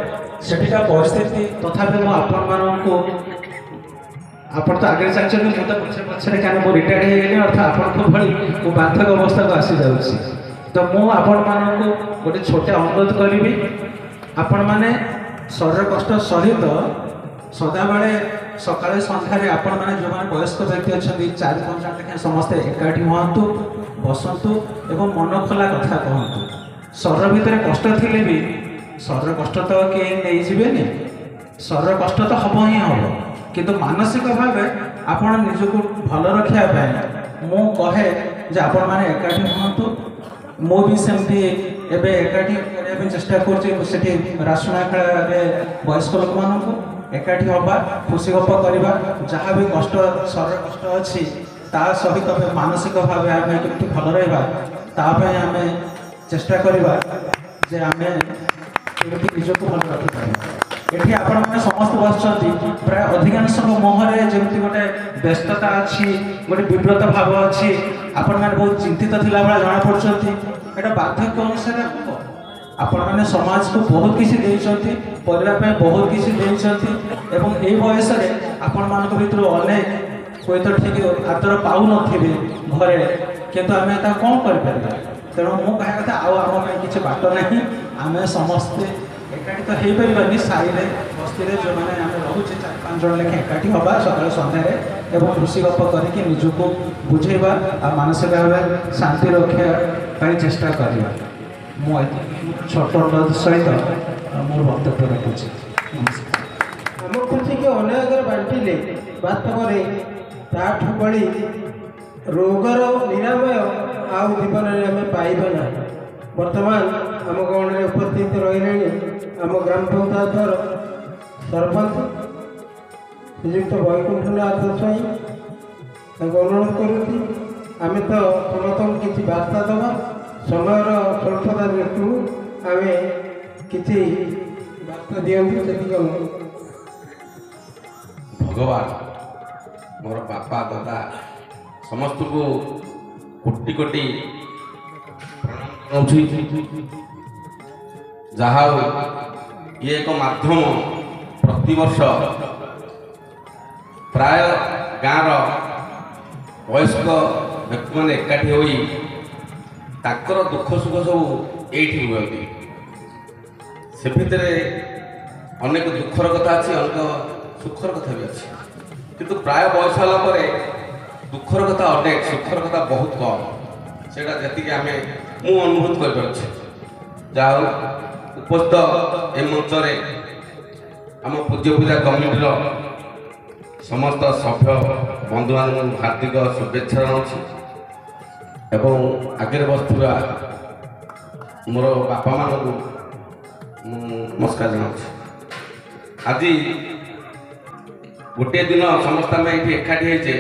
ସେଠିକା ପରିସ୍ଥିତି ତଥାପି ମୁଁ ଆପଣମାନଙ୍କୁ ଆପଣ ତ ଆଗରେ ଚାଲିଛନ୍ତି ମୁଁ ତ ପଛରେ କାରଣ ମୁଁ ରିଟାୟାର୍ଡ ହେଇଗଲି ଅର୍ଥାତ୍ ଆପଣଙ୍କ ଭଳି ମୁଁ ବାର୍ଦ୍ଧକ୍ୟ ଅବସ୍ଥାକୁ ଆସିଯାଉଛି ତ ମୁଁ ଆପଣମାନଙ୍କୁ ଗୋଟେ ଛୋଟ ଅନୁରୋଧ କରିବି ଆପଣମାନେ ଶରୀର କଷ୍ଟ ସହିତ ସଦାବେଳେ ସକାଳେ ସନ୍ଧ୍ୟାରେ ଆପଣମାନେ ଯେଉଁମାନେ ବୟସ୍କ ବ୍ୟକ୍ତି ଅଛନ୍ତି 4-5 ଜଣ ଲେଖାଏଁ ସମସ୍ତେ ଏକାଠି ହୁଅନ୍ତୁ ବସନ୍ତୁ ଏବଂ ମନ ଖୋଲା କଥା କହନ୍ତୁ ଶରୀର ଭିତରେ କଷ୍ଟ ଥିଲେ ବି ଶରୀର କଷ୍ଟ ତ କେହି ନେଇଯିବେନି ଶରୀର କଷ୍ଟ ତ ହେବ ହିଁ ହେବ କିନ୍ତୁ ମାନସିକ ଭାବେ ଆପଣ ନିଜକୁ ଭଲ ରଖିବା ପାଇଁ ମୁଁ କହେ ଯେ ଆପଣମାନେ ଏକାଠି ହୁଅନ୍ତୁ ମୁଁ ବି ସେମିତି ଏବେ ଏକାଠି କରିବା ପାଇଁ ଚେଷ୍ଟା କରୁଛି ସେଠି ରାସୁଣା ଖେଳରେ ବୟସ୍କ ଲୋକମାନଙ୍କୁ ଏକାଠି ହେବା, ଖୁସି ଗପ କରିବା, ଯାହା ବି କଷ୍ଟ ଶରୀର କଷ୍ଟ ଅଛି ତା ସହିତ ମାନସିକ ଭାବେ ଆମେ କେମିତି ଭଲ ରହିବା ତା ପାଇଁ ଆମେ ଚେଷ୍ଟା କରିବା ଯେ ଆମେ କେମିତି ନିଜକୁ ଭଲ ରଖିପାରିବା। ଏଠି ଆପଣମାନେ ସମସ୍ତେ ବସିଛନ୍ତି, ପ୍ରାୟ ଅଧିକାଂଶଙ୍କ ମୁହଁରେ ଯେମିତି ଗୋଟେ ବ୍ୟସ୍ତତା ଅଛି, ଗୋଟେ ବିବ୍ରତ ଭାବ ଅଛି, ଆପଣମାନେ ବହୁତ ଚିନ୍ତିତ ଥିଲା ଭଳିଆ ଜଣାପଡ଼ୁଛନ୍ତି। ଏଇଟା ବାର୍ଦ୍ଧକ୍ୟ ଅନୁସାରେ ହେବ। ଆପଣମାନେ ସମାଜକୁ ବହୁତ କିଛି ଦେଇଛନ୍ତି, ପରିବାର ପାଇଁ ବହୁତ କିଛି ଦେଇଛନ୍ତି ଏବଂ ଏଇ ବୟସରେ ଆପଣମାନଙ୍କ ଭିତରୁ ଅନେକ ହୁଏତ ଠିକ୍ ଆଦର ପାଉନଥିବେ ଘରେ, କିନ୍ତୁ ଆମେ ତାକୁ କ'ଣ କରିପାରିବା? ତେଣୁ ମୁଁ କହିବା କଥା ଆଉ ଆମ ପାଇଁ କିଛି ବାଟ ନାହିଁ। ଆମେ ସମସ୍ତେ ଏକାଠି ତ ହେଇପାରିବାନି, ସାହିରେ ବସ୍ତିରେ ଯେଉଁମାନେ ଆମେ ରହୁଛେ 4-5 ଜଣ ଲେଖାଏଁ ଏକାଠି ହେବା ସକାଳ ସନ୍ଧ୍ୟାରେ ଏବଂ ଖୁସି ଗପ କରିକି ନିଜକୁ ବୁଝେଇବା ଆଉ ମାନସିକ ଭାବେ ଶାନ୍ତି ରକ୍ଷା ପାଇଁ ଚେଷ୍ଟା କରିବା। ମୁଁ ଛୋଟ ସହିତ ମୋର ବକ୍ତବ୍ୟ ରଖୁଛି। ଆମ ଖୁସିକି ଅନେକରେ ବାଣ୍ଟିଲେ ବାସ୍ତବରେ ତାଠୁ ବଳି ରୋଗର ନିରାମୟ ଆଉ ଜୀବନରେ ଆମେ ପାଇବା ନାହିଁ। ବର୍ତ୍ତମାନ ଆମ ଗଣରେ ଉପସ୍ଥିତ ରହିଲେଣି ଆମ ଗ୍ରାମ ପଞ୍ଚାୟତର ସରପଞ୍ଚ ଶ୍ରୀଯୁକ୍ତ ବୈକୁଣ୍ଠନାଥ ସ୍ୱାଇଁ। ତାଙ୍କୁ ଅନୁରୋଧ କରୁଛି ଆମେ ତ ସମସ୍ତଙ୍କୁ କିଛି ବାର୍ତ୍ତା ଦେବା, ସମୟର ସ୍ୱଳ୍ପତା ଦୃଷ୍ଟିରୁ ଆମେ କିଛି ବାର୍ତ୍ତା ଦିଅନ୍ତୁ ସେତିକି ଅନୁରୋଧ। ଭଗବାନ ମୋର ବାପା ଦାଦା ସମସ୍ତଙ୍କୁ କୋଟି କୋଟି ପ୍ରଣାମ ଜଣାଉଛି। ଯାହା ହଉ ଇଏ ଏକ ମାଧ୍ୟମ, ପ୍ରତିବର୍ଷ ପ୍ରାୟ ଗାଁର ବୟସ୍କ ବ୍ୟକ୍ତିମାନେ ଏକାଠି ହୋଇ ତାଙ୍କର ଦୁଃଖ ସୁଖ ସବୁ ଏଇଠି ହୁଅନ୍ତି। ସେ ଭିତରେ ଅନେକ ଦୁଃଖର କଥା ଅଛି, ଅନେକ ସୁଖର କଥା ବି ଅଛି, କିନ୍ତୁ ପ୍ରାୟ ବୟସ ହେଲା ପରେ ଦୁଃଖର କଥା ଅନେକ, ସୁଖର କଥା ବହୁତ କମ୍। ସେଇଟା ଯେତିକି ମୁଁ ଅନୁଭୂତ କରିପାରୁଛି। ଯାହା ହଉ ଉପସ୍ଥିତ ଏ ମଞ୍ଚରେ ଆମ ପୂଜ୍ୟ ପୂଜା କମିଟିର ସମସ୍ତ ସଭ୍ୟ ବନ୍ଧୁମାନଙ୍କୁ ହାର୍ଦ୍ଦିକ ଶୁଭେଚ୍ଛା ଜଣାଉଛି ଏବଂ ଆଗରେ ବସିଥିବା ମୋର ବାପାମାନଙ୍କୁ ମୁଁ ନମସ୍କାର ଜଣାଉଛି। ଆଜି ଗୋଟିଏ ଦିନ ସମସ୍ତେ ଆମେ ଏଠି ଏକାଠି ହେଇଛେ,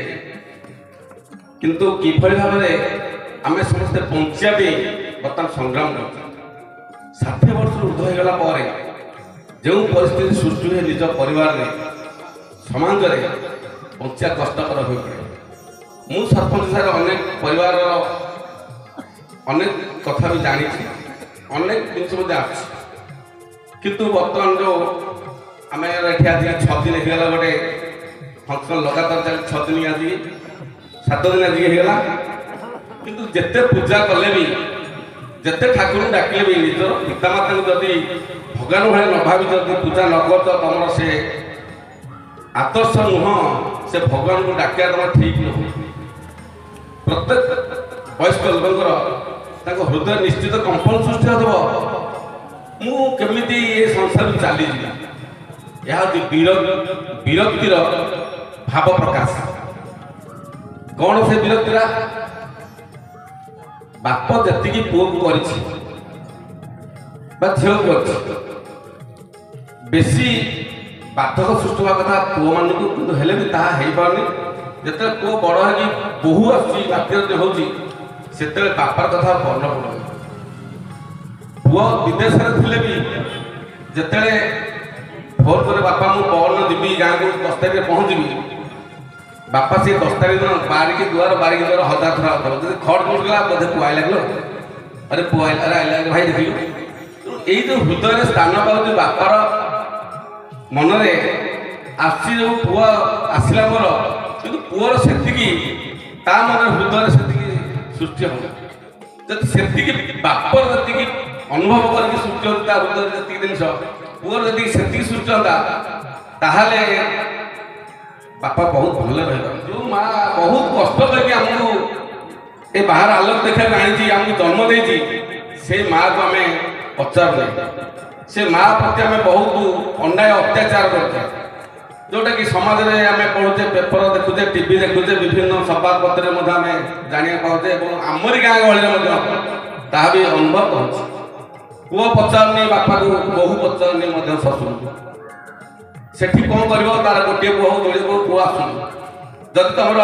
କିନ୍ତୁ କିଭଳି ଭାବରେ ଆମେ ସମସ୍ତେ ବଞ୍ଚିବା ପାଇଁ ବର୍ତ୍ତମାନ ସଂଗ୍ରାମ କରୁଛୁ। 60 ବର୍ଷରୁ ଉର୍ଦ୍ଧ୍ୱ ହୋଇଗଲା ପରେ ଯେଉଁ ପରିସ୍ଥିତି ସୃଷ୍ଟି ହୁଏ ନିଜ ପରିବାରରେ, ସମାଜରେ ବଞ୍ଚିବା କଷ୍ଟକର ହୋଇପଡ଼େ। ମୁଁ ସରପଞ୍ଚ ସାର୍ ଅନେକ ପରିବାରର ଅନେକ କଥା ବି ଜାଣିଛି, ଅନେକ ଜିନିଷ ମଧ୍ୟ ଆସିଛି, କିନ୍ତୁ ବର୍ତ୍ତମାନ ଯେଉଁ ଆମେ ଏଠି ଆଜି 6 ଦିନ ହେଇଗଲା, ଗୋଟେ ଫଙ୍କସନ୍ ଲଗାତାର ଚାଲି 6 ଦିନ, ଆଜି 7 ଦିନ ଆଜି ହେଇଗଲା। କିନ୍ତୁ ଯେତେ ପୂଜା କଲେ ବି, ଯେତେ ଠାକୁରଙ୍କୁ ଡାକିଲେ ବି, ନିଜର ପିତାମାତାଙ୍କୁ ଯଦି ଭଗବାନ ଭଳି ନ ଭାବି ଯଦି ପୂଜା ନ କରୁଛ, ତମର ସେ ଆଦର୍ଶ ନୁହଁ, ସେ ଭଗବାନଙ୍କୁ ଡାକିବା ତମର ଠିକ୍ ନୁହଁ। ପ୍ରତ୍ୟେକ ବୟସ୍କ ଲୋକଙ୍କର ତାଙ୍କ ହୃଦୟ ନିଶ୍ଚିତ କମ୍ପନ ସୃଷ୍ଟି ହେଉଥିବ, ମୁଁ କେମିତି ଏ ସଂସାରକୁ ଚାଲିଯିବି। ଏହା ହେଉଛି ବିରକ୍ତିର ଭାବ ପ୍ରକାଶ। କ'ଣ ସେ ବିରକ୍ତିଟା? ବାପ ଯେତିକି ପୁଅକୁ କରିଛି ବା ଝିଅକୁ କରିଛି, ବେଶୀ ବାଧକ ସୃଷ୍ଟି ହେବା କଥା ପୁଅମାନଙ୍କୁ, କିନ୍ତୁ ହେଲେ ବି ତାହା ହେଇପାରୁନି। ଯେତେବେଳେ ପୁଅ ବଡ଼ ହେଇକି ବୋହୂ ଆସୁଛି, ବାତ୍ୟା ହେଉଛି, ସେତେବେଳେ ବାପାର କଥା ମନେ ପଡ଼ୁନି। ପୁଅ ବିଦେଶରେ ଥିଲେ ବି ଯେତେବେଳେ ଭୋର ପରେ ବାପା ମୁଁ ପହରଦିନ ଯିବି ଗାଁକୁ, 10 ତାରିଖରେ ପହଞ୍ଚିବି, ବାପା ସେ 10 ତାରିଖ ଦିନ ବାରିକି ଦୁଆର 1000 ଥର ଆଉଥିବ। ଯଦି ଖଟ ପଡ଼ିଗଲା, ବୋଧେ ପୁଅ ଆଇଲା କିଲୋ, ଆରେ ପୁଅ ଆଇଲା, ଆରେ ଆଇଲା ଭାଇ ଦେଖିଲୁ। ଏଇ ଯେଉଁ ହୃଦୟରେ ସ୍ଥାନ ପାଉଛି ବାପାର ମନରେ ଆସୁଛି, ଯେଉଁ ପୁଅ ଆସିଲା ମୋର, କିନ୍ତୁ ପୁଅର ସେତିକି ତା ମନରେ ହୃଦୟରେ ସେତିକି ସୃଷ୍ଟି ହେଉନି। ଯଦି ସେତିକି ବାପର ଯେତିକି ଅନୁଭବ କରିକି ସୃଷ୍ଟି ହେଉଛି ତା ହୃଦୟରେ ଯେତିକି ଜିନିଷ, ପୁଅର ଯଦି ସେତିକି ସୃଷ୍ଟି ହୁଅନ୍ତା, ତାହେଲେ ବାପା ବହୁତ ଭଲରେ ରହିବ। ଯେଉଁ ମା ବହୁତ କଷ୍ଟ କରିକି ଆମକୁ ଏ ବାହାର ଆଲୋକ ଦେଖିବାକୁ ଆଣିଛି, ଆମକୁ ଜନ୍ମ ଦେଇଛି, ସେ ମାଆକୁ ଆମେ ପଚାରୁନେ। ସେ ମା ପ୍ରତି ଆମେ ବହୁତ ଅନ୍ୟାୟ ଅତ୍ୟାଚାର କରୁଛେ, ଯେଉଁଟାକି ସମାଜରେ ଆମେ ପଢ଼ୁଛେ, ପେପର ଦେଖୁଛେ, ଟିଭି ଦେଖୁଛେ, ବିଭିନ୍ନ ସମ୍ବାଦପତ୍ରରେ ମଧ୍ୟ ଆମେ ଜାଣିବାକୁ ପାଉଛେ ଏବଂ ଆମରି ଗାଁ ଗହଳିରେ ମଧ୍ୟ ତାହା ବି ଅନୁଭବ କରୁଛି। पुओ पचारुनी बापा को बहु पचारुनी शशुर सेठी कौन कर तार गोटे पुओ जोड़े पुओ आसुन जब तुम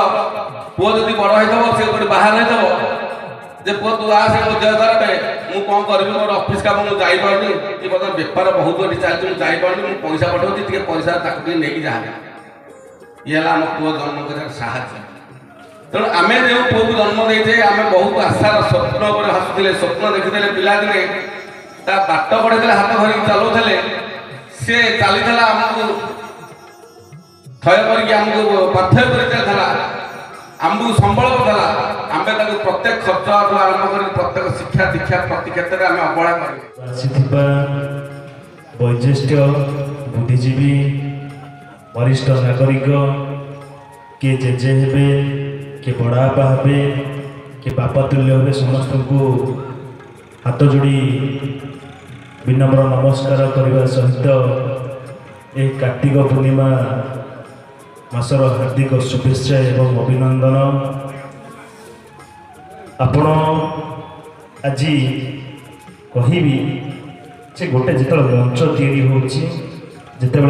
पुओ जब बड़ हो गोटे बाहर जे पुओ तू आसे मो देह खराब मुझे कौन करी मोर ऑफिस काम मुझे जापारे कि मतलब बेपार बहुत चलती मुझे जापारे मुझे पैसा पठाऊँ पैसा नहीं जा ये आम पुओ जन्म कर साहय तेणु आम जो पुओ को जन्म देते आम बहुत आशार स्वप्न पर हसुले स्वप्न देखी पिलादिने बाट बढ़े हाथ धरिक चलाऊे सी चली आमको थय करमको पाथ्य कर आमको संबल कला आम प्रत्येक खर्च आरंभ कर प्रत्येक शिक्षा दीक्षा प्रति क्षेत्र में आम अवहेला कर वैज्येष्ठ बुद्धिजीवी वरिष्ठ नागरिक किए जेजे हे किए बड़ापा हे किए बापा तुल्य हे समस्त को हाथ जोड़ी विनम्र नमस्कार करने सहित एक कार्तिक पूर्णिमा मासर हार्दिक शुभेच्छा एवं अभिनंदन आपण आज कहबी से गोटे जिते मंच तैयारी होते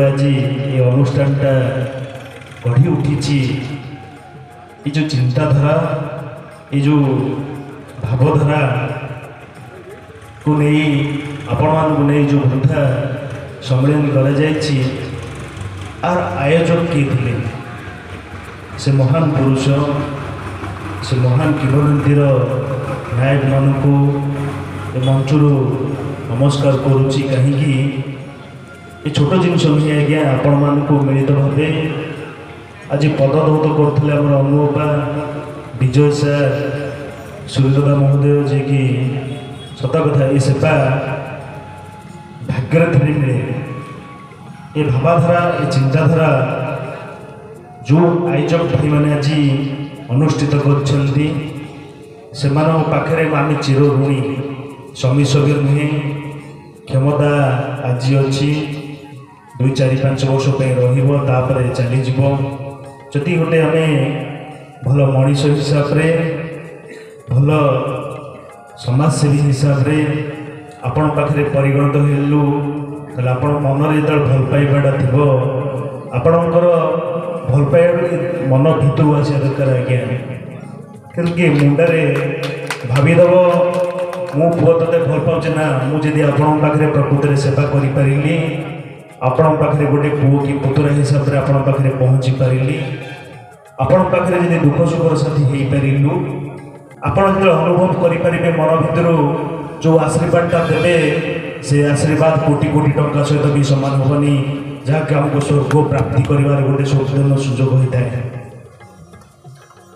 आज ये अनुष्ठानटा गढ़ी उठी ये जो चिंताधारा ये जो भावधारा को नहीं आपण मानक नहीं जो वृद्धा सम्मेलन कर आयोजक किए थे से महान पुरुष से महान किंवदंतीर नायक मानक मंचर नमस्कार करुच्ची कहीं ये छोट जिनस नहीं आज्ञा आपण मानक मिलित भाव आज पदधौत करते अनुपा विजय सार सूर्यदा महोदय जी की सत कथा ये सेवा भाग्य थे मिले ये भावधारा ये चिंताधारा जो आयोजक भाई मैंने आज अनुष्ठित कर आम चिर ऋणी समीसव्य नुहे क्षमता आज अच्छी 2-4-5 वर्ष रपर चलीज जदि गोटे आम भल मनीष हिसाब से भल समाजसेवी हिसाब से आपण पाखे परिगणित हेलु ताले आपण मन जो भल पाइबाटा थी आपणकर भल पाइबा मन भितर आसा दरकार आज्ञा क्योंकि मुंडारे भावीदेव मो पुओ ते भल पाऊे ना मुझे आपण पाखे प्रकृत में सेवा करी आपण पाखे गोटे पुओ कि पुतुरा हिसाब से आपण पाखे पहुँची पारि आपण पाखे जब दुख सुखर साथी हो पारू आपण जो अनुभव करें मन भितर जो आशीर्वादटा देवे से आशीर्वाद कोटी कोटी टंका सहित भी सामान हेनी जहाँकि आमको स्वर्ग प्राप्ति कर गोटे स्वप्न सुजोग होता है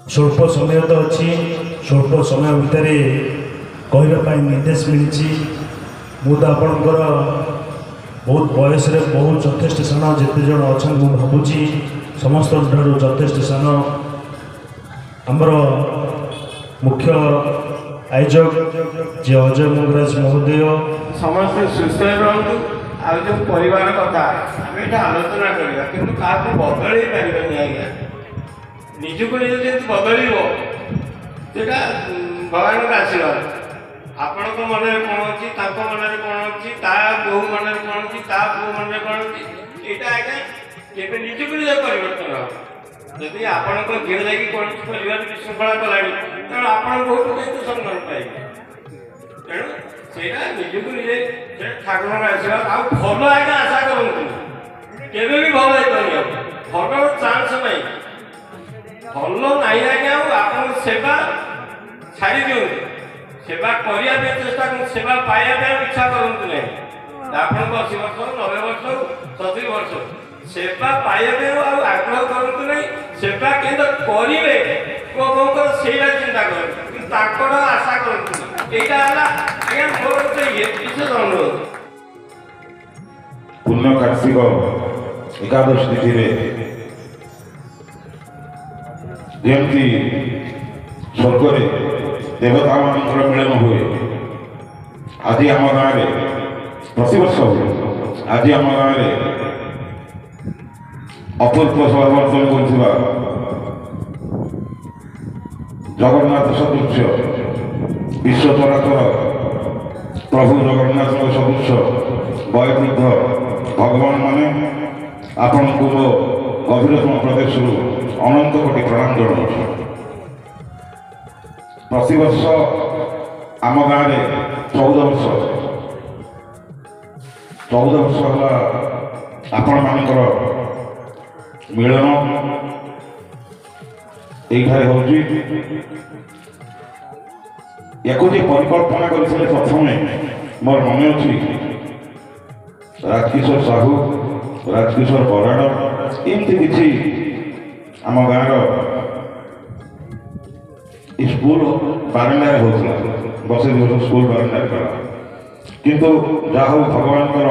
स्वल्प समय तो अच्छी स्वल्प समय भितर कहवाई निर्देश मिली मुझे आपणकर बहुत बयस बहुत यथेष्ट सान जिते जन अच्छा मुझे भावुची समस्त यथेष्ट सान आमर मुख्य आयोजक जे अजय मंगराज महोदय समस्त सुस्थ रुहतु आ जो परिवार कथा आम ये आलोचना करवा कि क्या बदल पारे आज्ञा निजक निज बदल भगवान का आशीर्वाद आपण मन में कौन अच्छी मन में कौन अच्छी बो मन में कौन अच्छी पु मन में कौन अच्छी यहाँ आज्ञा के निजक निज परिवर्तन जदि आपण झील जाकि कौन परिवार विशृंखला कला तेणु आप बहुत दायित्व सम्मान पाइबे तेणु से निजक निजे ठाकुर आशीर्वाद आ भल आज्ञा आशा करूँ केवे भी भल भल चान्स ना भल ना आज्ञा आप सेवा छाड़ी दिखाँ सेवा करने चेष्टा कर सेवा पाइबा इच्छा करते ना आपको 80 वर्ष 90 वर्ष 70 वर्ष सेवा पाइबा आग्रह करते नहीं सेवा के करेंगे कौन से चिंता कर आशा करते यहाँ मोर विशेष अनुरोध पूर्ण कार्तिक एकादश तिथि जमती स्वर्ग देवता मान मिलन हुए आज आम गाँव प्रतिवर्ष हुए आज आम गाँव अपूर्व सौवर्धन कर जगन्नाथ सदृश विश्व चराचर ପ୍ରଭୁ ଜଗନ୍ନାଥଙ୍କ ସଦୃଶ ବୟବୃଦ୍ଧ ଭଗବାନ ମାନେ ଆପଣଙ୍କୁ ମୋ ଗଭୀରତମ ପ୍ରଦେଶରୁ ଅନନ୍ତ କୋଟି ପ୍ରଣାମ ଜଣାଉଛି। ପ୍ରତିବର୍ଷ ଆମ ଗାଁରେ 14 ବର୍ଷ ହେଲା ଆପଣମାନଙ୍କର ମିଳନ এইখানে ହେଉଛି। ୟାକୁ ଯେ ପରିକଳ୍ପନା କରିଥିଲେ ପ୍ରଥମେ ମୋର ମନେ ଅଛି ରାଜକିଶୋର ସାହୁ, ରାଜକିଶୋର ବରାଡ଼, ଏମିତି କିଛି ଆମ ଗାଁର ସ୍କୁଲ ବାରଣ୍ଡାରେ ହେଉଥିଲା, ବସେଇ ଦିବସ ସ୍କୁଲ ବାରଣ୍ଡାରେ କଲା। କିନ୍ତୁ ଯାହା ହଉ ଭଗବାନଙ୍କର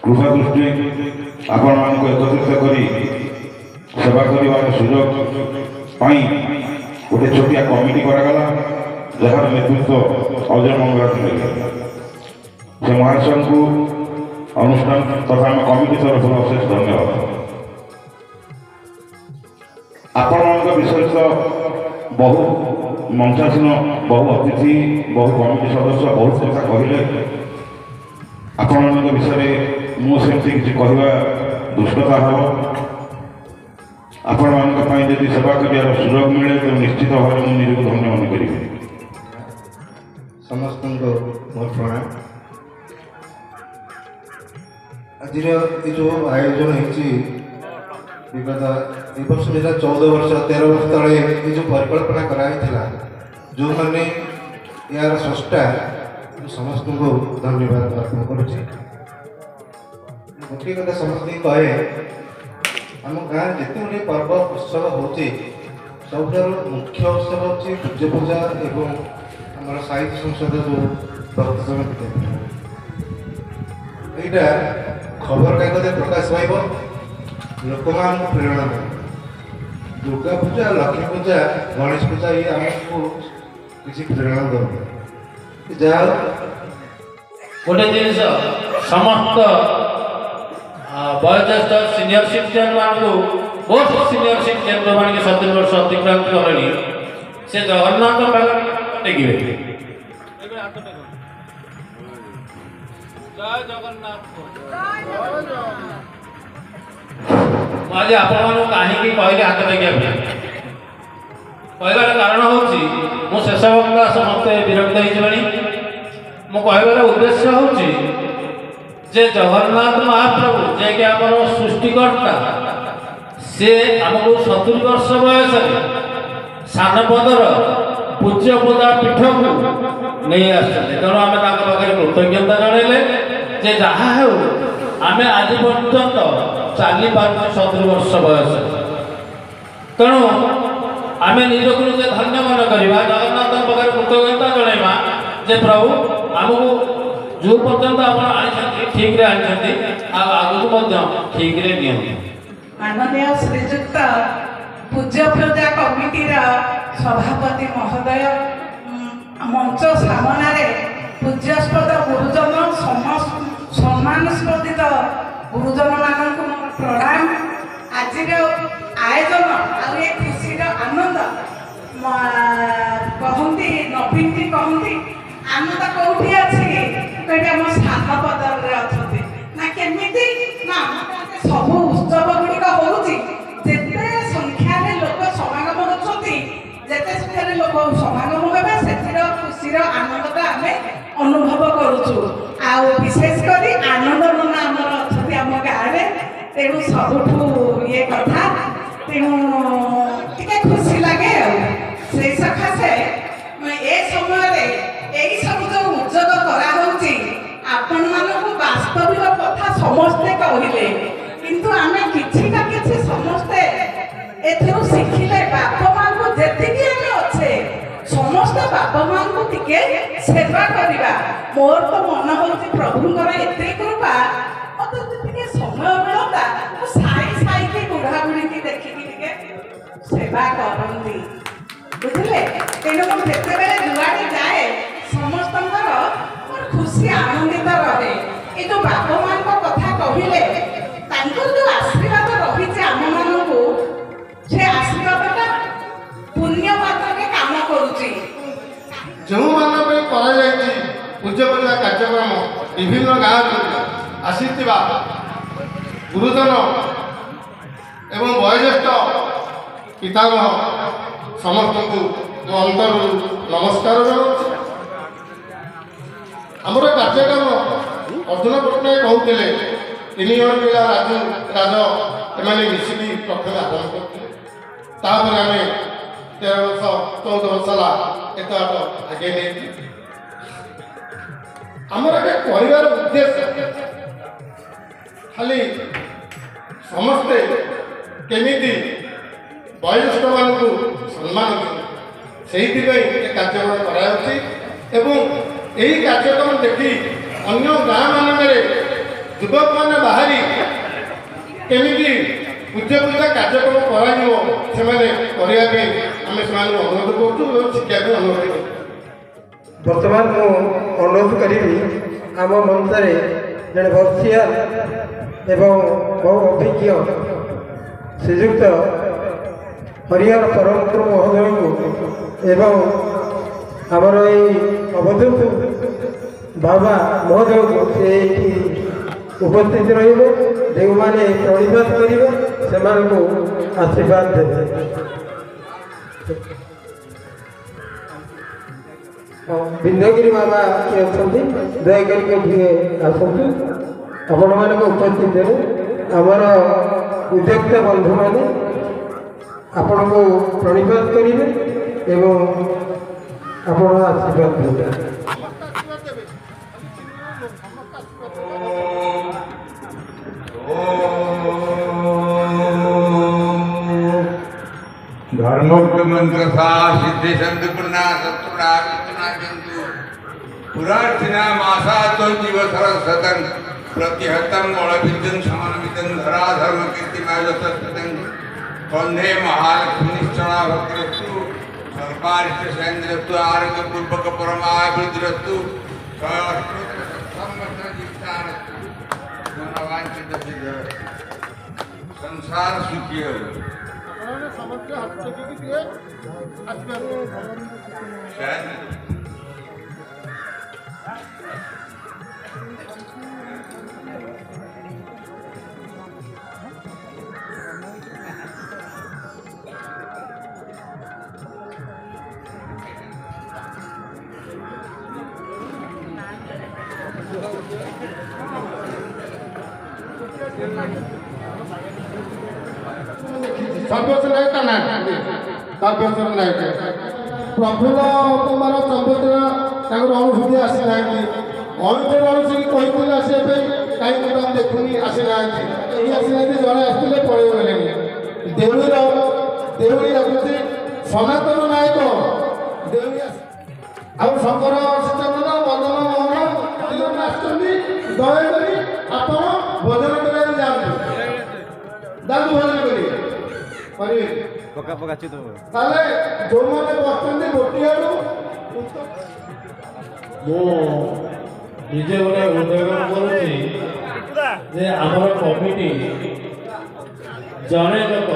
କୃପା ଦୃଷ୍ଟି ଆପଣମାନଙ୍କୁ ଏକତ୍ରିତ କରି ସେବା କରିବାର ସୁଯୋଗ ପାଇଁ ଗୋଟେ ଛୋଟିଆ କମିଟି କରାଗଲା, ଯାହାର ନେତୃତ୍ୱ ଅଜୟ ମଙ୍ଗରାଜ ନେଲେ। ସେ ମହାଶୟଙ୍କୁ ଅନୁଷ୍ଠାନ ତଥା ଆମ କମିଟି ତରଫରୁ ଅଶେଷ ଧନ୍ୟବାଦ। ଆପଣମାନଙ୍କ ବିଷୟରେ ତ ବହୁ ମଞ୍ଚାସୀନ, ବହୁ ଅତିଥି, ବହୁ କମିଟି ସଦସ୍ୟ ବହୁତ କଥା କହିଲେ। ଆପଣମାନଙ୍କ ବିଷୟରେ ମୁଁ ସେମିତି କିଛି କହିବା ଦୁଷ୍ଟତା ହେବ। ଆପଣମାନଙ୍କ ପାଇଁ ଯଦି ସେବା କରିବାର ସୁଯୋଗ ମିଳେ ତେଣୁ ନିଶ୍ଚିତ ଭାବରେ ମୁଁ ନିଜକୁ ଧନ୍ୟ ମନେ କରିବି। ସମସ୍ତଙ୍କୁ ମୋର ପ୍ରଣାମ। ଆଜିର ଏ ଯେଉଁ ଆୟୋଜନ ହେଇଛି ବିଗତ ଏ ବର୍ଷ 14 ବର୍ଷ 13 ବର୍ଷ ତଳେ ଏ ଯେଉଁ ପରିକଳ୍ପନା କରାଯାଇଥିଲା, ଯେଉଁମାନେ ଏହାର ସ୍ରଷ୍ଟା, ମୁଁ ସମସ୍ତଙ୍କୁ ଧନ୍ୟବାଦ ଅର୍ପଣ କରୁଛି। ଗୋଟିଏ କଥା ସମସ୍ତଙ୍କୁ କହେ, ଆମ ଗାଁରେ ଯେତେ ଗୁଡ଼ିଏ ପର୍ବ ଉତ୍ସବ ହେଉଛି ସବୁଠାରୁ ମୁଖ୍ୟ ଉତ୍ସବ ହେଉଛି ପୂଜ୍ୟ ପୂଜା ଏବଂ ଆମର ସାହିତ୍ୟ ସଂସଦ ଯେଉଁ ଭକ୍ତ ସମିତି, ଏଇଟା ଖବରକାଗଜରେ ପ୍ରକାଶ ପାଇବ, ଲୋକମାନଙ୍କୁ ପ୍ରେରଣା ଦେବ। ଦୁର୍ଗା ପୂଜା, ଲକ୍ଷ୍ମୀ ପୂଜା, ଗଣେଶ ପୂଜା ଇଏ ଆମକୁ କିଛି ପ୍ରେରଣା ଦେବ। ଯାହା ଗୋଟେ ଜିନିଷ, ସମସ୍ତ ବୟୋଜ୍ୟେଷ୍ଠ ସିନିୟର ସିଟିଜେନ୍ ମାନଙ୍କୁ, ବହୁତ ସିନିୟର ସିଟିଜେନ୍ ଯେଉଁମାନେ 70 ବର୍ଷ ଅତିକ୍ରାନ୍ତ କଲେଣି, ସେ ଜଗନ୍ନାଥ ପାଖରେ ଟେକିବେ। ଜୟ ଜଗନ୍ନାଥ। ମୁଁ ଆଜି ଆପଣମାନଙ୍କୁ କାହିଁକି କହିଲି ହାତ ଟେକିବା ପାଇଁ, କହିବାର କାରଣ ହେଉଛି ମୁଁ ଶେଷ ବକ୍ତା ସମସ୍ତେ ବିରକ୍ତ ହେଇଯିବେଣି। ମୁଁ କହିବାର ଉଦ୍ଦେଶ୍ୟ ହେଉଛି ଯେ ଜଗନ୍ନାଥ ମହାପ୍ରଭୁ ଯିଏକି ଆମର ସୃଷ୍ଟିକର୍ତ୍ତା, ସେ ଆମକୁ 70 ବର୍ଷ ବୟସରେ ସାନପଦର ପୂଜ୍ୟପଦା ପୀଠକୁ ନେଇ ଆସିଛନ୍ତି। ତେଣୁ ଆମେ ତାଙ୍କ ପାଖରେ କୃତଜ୍ଞତା ଜଣାଇଲେ ଯେ ଯାହା ହେଉ ଆମେ ଆଜି ପର୍ଯ୍ୟନ୍ତ ଚାଲିପାରୁଛୁ 70 ବର୍ଷ ବୟସରେ। ତେଣୁ ଆମେ ନିଜକୁ ନିଜେ ଧନ୍ୟ ମନେ କରିବା, ଜଗନ୍ନାଥଙ୍କ ପାଖରେ କୃତଜ୍ଞତା ଜଣାଇବା ଯେ ପ୍ରଭୁ ଆମକୁ ଯେଉଁ ପର୍ଯ୍ୟନ୍ତ ଆପଣ ଆଣିଛନ୍ତି ଠିକ୍ରେ ଆଣିଛନ୍ତି, ଆଉ ଆଗକୁ ମଧ୍ୟ ଠିକ୍ରେ ନିଅନ୍ତି। ମାନନୀୟ ଶ୍ରୀଯୁକ୍ତ ପୂଜ୍ୟ ପୂଜା କମିଟିର ସଭାପତି ମହୋଦୟ, ମଞ୍ଚ ସାମନାରେ ପୂଜ୍ୟସ୍ପଦ ଗୁରୁଜନ, ସମ୍ମାନସ୍ପଦିତ ଗୁରୁଜନମାନଙ୍କୁ ମୋର ପ୍ରଣାମ। ଆଜିର ଆୟୋଜନ ଆଉ ଏ ଖୁସିର ଆନନ୍ଦ କହନ୍ତି, ନବୀନଟି କହନ୍ତି ଆନନ୍ଦ କେଉଁଠି ଅଛି, କହିଲେ ଆମ ସାନ ପଦରେ ଅଛନ୍ତି। ନା କେମିତି ନା ସବୁ ଉତ୍ସବ ଗୁଡ଼ିକ ହେଉଛି, ଯେତେ ସଂଖ୍ୟାରେ ଲୋକ ସମାଗମ ହେଉଛନ୍ତି, ଯେତେ ସଂଖ୍ୟାରେ ଲୋକ ସମାଗମ ହେବେ ସେଥିର ଖୁସିର ଆନନ୍ଦଟା ଆମେ ଅନୁଭବ କରୁଛୁ। ଆଉ ବିଶେଷ କରି ଆନନ୍ଦ ନନା ଆମର ଅଛନ୍ତି ଆମ ଗାଁରେ, ତେଣୁ ସବୁଠୁ ଇଏ କଥା, ତେଣୁ ଟିକେ ଖୁସି ଲାଗେ। ଆଉ ସେଇ ସକାଶେ ଏ ସମୟରେ ଏଇ ସବୁ ଯେଉଁ ଉଦ୍যোଗ କରାହେଉଛି, ଆପଣମାନଙ୍କୁ ବାସ୍ତବିକ କଥା ସମସ୍ତେ କହିଲେ, କିନ୍ତୁ ଆମେ କିଛି ନା କିଛି ସମସ୍ତେ ଏଥିରୁ ଶିଖିଲେ। ବାପା ମାଙ୍କୁ ଯେତିକି ଆମେ ଅଛେ ସମସ୍ତେ ବାପା ମାଙ୍କୁ ଟିକେ ସେବା କରିବା। ମୋର ତ ମନ ହେଉଛି ପ୍ରଭୁଙ୍କର ଏତେ କୃପା, ମତେ ଟିକେ ସମୟ ମିଳନ୍ତା ମୁଁ ସାଇକି ବୁଢ଼ା ବୁଢ଼ୀକି ଦେଖିକି ଟିକେ ସେବା କରନ୍ତି, ବୁଝିଲେ। ତେଣୁ ମୁଁ ଯେତେବେଳେ ଯୁଆଡ଼େ ଯାଏ ସମସ୍ତଙ୍କର ଖୁସି ଆନନ୍ଦିତ ରହେ। ଏ ଯେଉଁ ବାପା ମାଙ୍କ କଥା କହିଲେ, ତାଙ୍କର ଯେଉଁ ଆଶୀର୍ବାଦ ରହିଛି ଆମମାନଙ୍କୁ, ସେ ଆଶୀର୍ବାଦଟା ପୁଣ୍ୟ ମାତ୍ରରେ କାମ କରୁଛି। ଯେଉଁମାନଙ୍କ ପାଇଁ କରାଯାଇଛି ପୂଜ୍ୟ କାର୍ଯ୍ୟକ୍ରମ ବିଭିନ୍ନ ଗାଁକୁ ଆସିଥିବା ଗୁରୁଜନ ଏବଂ ବয়োଜ୍ୟେଷ୍ଠ ପିତାମହ ସମସ୍ତଙ୍କୁ ମୋ ଅନ୍ତରରୁ ନମସ୍କାର ଜଣାଉଛି। ଆମର କାର୍ଯ୍ୟକ୍ରମ ଅର୍ଜୁନ ପଟ୍ଟନାୟକ କହୁଥିଲେ 3 ଜଣ ପିଲା ରାଜୁ ରାଜ ଏମାନେ ମିଶିକି ପ୍ରଥମେ ଆରମ୍ଭ କରିଥିଲେ। ତାପରେ ଆମେ 13 ବର୍ଷ 14 ବର୍ଷ ହେଲା ଏତେ ବାଟ ଆଗେଇ ନେଇଛୁ। ଆମର ଏବେ କହିବାର ଉଦ୍ଦେଶ୍ୟ ଖାଲି ସମସ୍ତେ କେମିତି ବয়োଜ୍ୟେଷ୍ଠମାନଙ୍କୁ ସମ୍ମାନ ଦିଅନ୍ତି, ସେଇଥିପାଇଁ ଏ କାର୍ଯ୍ୟକ୍ରମ କରାଯାଉଛି। ଏବଂ ଏହି କାର୍ଯ୍ୟକ୍ରମ ଦେଖି ଅନ୍ୟ ଗାଁମାନଙ୍କରେ ଯୁବକମାନେ ବାହାରି କେମିତି ପୂଜା କାର୍ଯ୍ୟକ୍ରମ କରାଯିବ ସେମାନେ କରିବା ପାଇଁ ଆମେ ସେମାନଙ୍କୁ ଅନୁରୋଧ କରୁଛୁ ଏବଂ ଶିକ୍ଷା ପାଇଁ ଅନୁରୋଧ କରୁଛୁ। ବର୍ତ୍ତମାନ ମୁଁ ଅନୁରୋଧ କରିବି ଆମ ମଞ୍ଚରେ ଜଣେ ବର୍ଷିଆ ଏବଂ ବହୁ ଅଭିଜ୍ଞ ଶ୍ରୀଯୁକ୍ତ ହରିହର ପରମପୁର ମହୋଦୟଙ୍କୁ ଏବଂ ଆମର ଏଇ ଅବଧୂତ ବାବା ମହୋଦୟଙ୍କୁ ସେ ଏଇଠି ଉପସ୍ଥିତ ରହିବେ। ଯେଉଁମାନେ ପ୍ରଣିପାତ କରିବେ ସେମାନଙ୍କୁ ଆଶୀର୍ବାଦ ଦେବେ। ବିନ୍ଧଗିରି ବାବା କିଏ ଅଛନ୍ତି ଦୟାକରି ଟିକେ ଆସନ୍ତୁ। ଆପଣମାନଙ୍କ ଉପସ୍ଥିତିରେ ଆମର ଉଦ୍ୟୋକ୍ତା ବନ୍ଧୁମାନେ ଆପଣଙ୍କୁ ପ୍ରଣିପାତ କରିବେ ଏବଂ ଆପଣ ଆଶୀର୍ବାଦ ଦେବେ। धर्मोक्त मंत्र सा सिद्धि संत पुना सत्पुरा विष्णुना जंतु पुरार्थिना मासा तो जीव सरस्वतं प्रतिहतम ओळविद्यं समन्वितं धरा धर्म कीर्तिमाय सत्सतं वंदे महालक्ष्मीश्चना भक्तिरस्तु सर्वारिष्ट सेन्द्रस्तु आरोग्य पूर्वक परमाभिवृद्धिरस्तु मनोवांछित सिद्ध संसार सुखी हो। ସମସ୍ତେ ହାତ ଟେକିକି ଟିକେ ଆସିପାରିବେ। ସର୍ବସ୍ୱ ନାୟକ ନାୟକ ସର୍ବସ୍ୱ ନାୟକ ପ୍ରଫୁଲ୍ଲ କୁମାର ସମ୍ପତ୍ତିର ତାଙ୍କର ଅନୁଭୂତି ଆସିନାହାନ୍ତି। ଅଣୁଚେର ଅଣୁଷଠି କହିଥିଲେ ଆସିବା ପାଇଁ କାହିଁକି ମୁଁ ଦେଖୁନି ଆସିନାହାନ୍ତି। ଏଇ ଆସିନାହାନ୍ତି ଜଣେ ଆସିଥିଲେ ପଳେଇଗଲେଣି। ଦେଉଳି ଆସୁଛି ସନାତନ ନାୟକ ଦେଉଳି ଆଉ ଶଙ୍କର ଶ୍ରୀଚନ୍ଦନ ମଦନ ମୋହନ ତିନି ଆସୁଛନ୍ତି। ଦୟାକରି ଆପଣ ଭୋଜନ କରିବାକୁ ଯାଆନ୍ତୁ ଭୋଜନ କରିବେ ତାହେଲେ ଯୋଉମାନେ ବସୁଛନ୍ତି ଗୋଟିଏ ଆଡୁ ମୁଁ ନିଜେ ଗୋଟେ ଉଦ୍ୟୋଗ କରୁଛି ଯେ ଆମର କମିଟି ଜଣେ ଲୋକ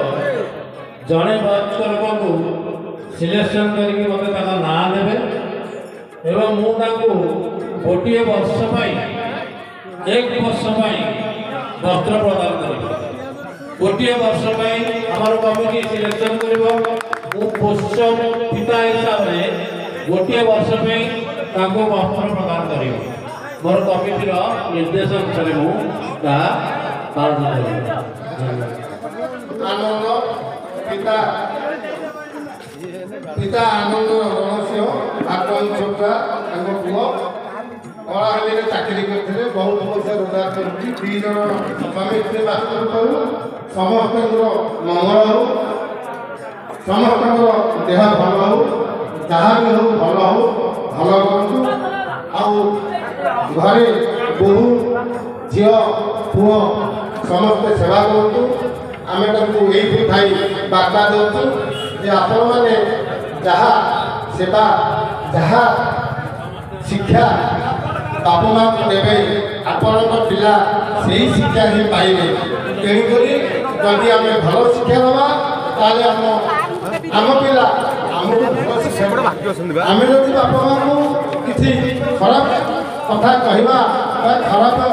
ଜଣେ ବୟସ୍କ ଲୋକଙ୍କୁ ସିଲେକ୍ସନ କରିକି ମୋତେ ତାଙ୍କ ନାଁ ଦେବେ ଏବଂ ମୁଁ ତାଙ୍କୁ ଗୋଟିଏ ବର୍ଷ ପାଇଁ 1 ବର୍ଷ ପାଇଁ ବସ୍ତ୍ର ପ୍ରଦାନ କରିବି। ଗୋଟିଏ ବର୍ଷ ପାଇଁ ଆମର କମିଟି ସିଲେକ୍ସନ କରିବ। ମୁଁ ପୋଷ୍ୟ ପିତା ହିସାବରେ ଗୋଟିଏ ବର୍ଷ ପାଇଁ ତାଙ୍କୁ ବସ୍ତ୍ର ପ୍ରଦାନ କରିବି। ମୋର କମିଟିର ନିର୍ଦ୍ଦେଶ ଅନୁସାରେ ମୁଁ ତାହା ପାଳନ କରିବି। ଆନନ୍ଦ ପିତା ଆନନ୍ଦ ରଣସିଂହ ଆକଳନ ଛୋଟା ତାଙ୍କ ପୁଅ କଳାହାଣ୍ଡିରେ ଚାକିରି କରିଥିଲେ। ବହୁତ ପଇସା ରୋଜଗାର କରୁଛି। 2 ଜଣ ସ୍ୱାମୀ ସ୍ତ୍ରୀ ବାସ କରୁ। ସମସ୍ତଙ୍କର ମଙ୍ଗଳ ହଉ, ସମସ୍ତଙ୍କର ଦେହ ଭଲ ହଉ, ଯାହା ବି ହଉ ଭଲ ହଉ, ଭଲ କରନ୍ତୁ। ଆଉ ଘରେ ବୋହୂ ଝିଅ ପୁଅ ସମସ୍ତେ ସେବା କରନ୍ତୁ। ଆମେ ତାଙ୍କୁ ଏଇଠି ଥାଇ ବାର୍ତ୍ତା ଦେଉଛୁ ଯେ ଆପଣମାନେ ଯାହା ସେବା ଯାହା ଶିକ୍ଷା ବାପା ମାଆଙ୍କୁ ଦେବେ ଆପଣଙ୍କ ପିଲା ସେହି ଶିକ୍ଷା ହିଁ ପାଇବେ। ତେଣୁକରି ଯଦି ଆମେ ଭଲ ଶିକ୍ଷା ଦେବା ତାହେଲେ ଆମ ପିଲା ଆମକୁ ଭଲ ଶିକ୍ଷା, ଆମେ ଯଦି ବାପା ମାଆଙ୍କୁ କିଛି ଖରାପ କଥା କହିବା ବା ଖରାପ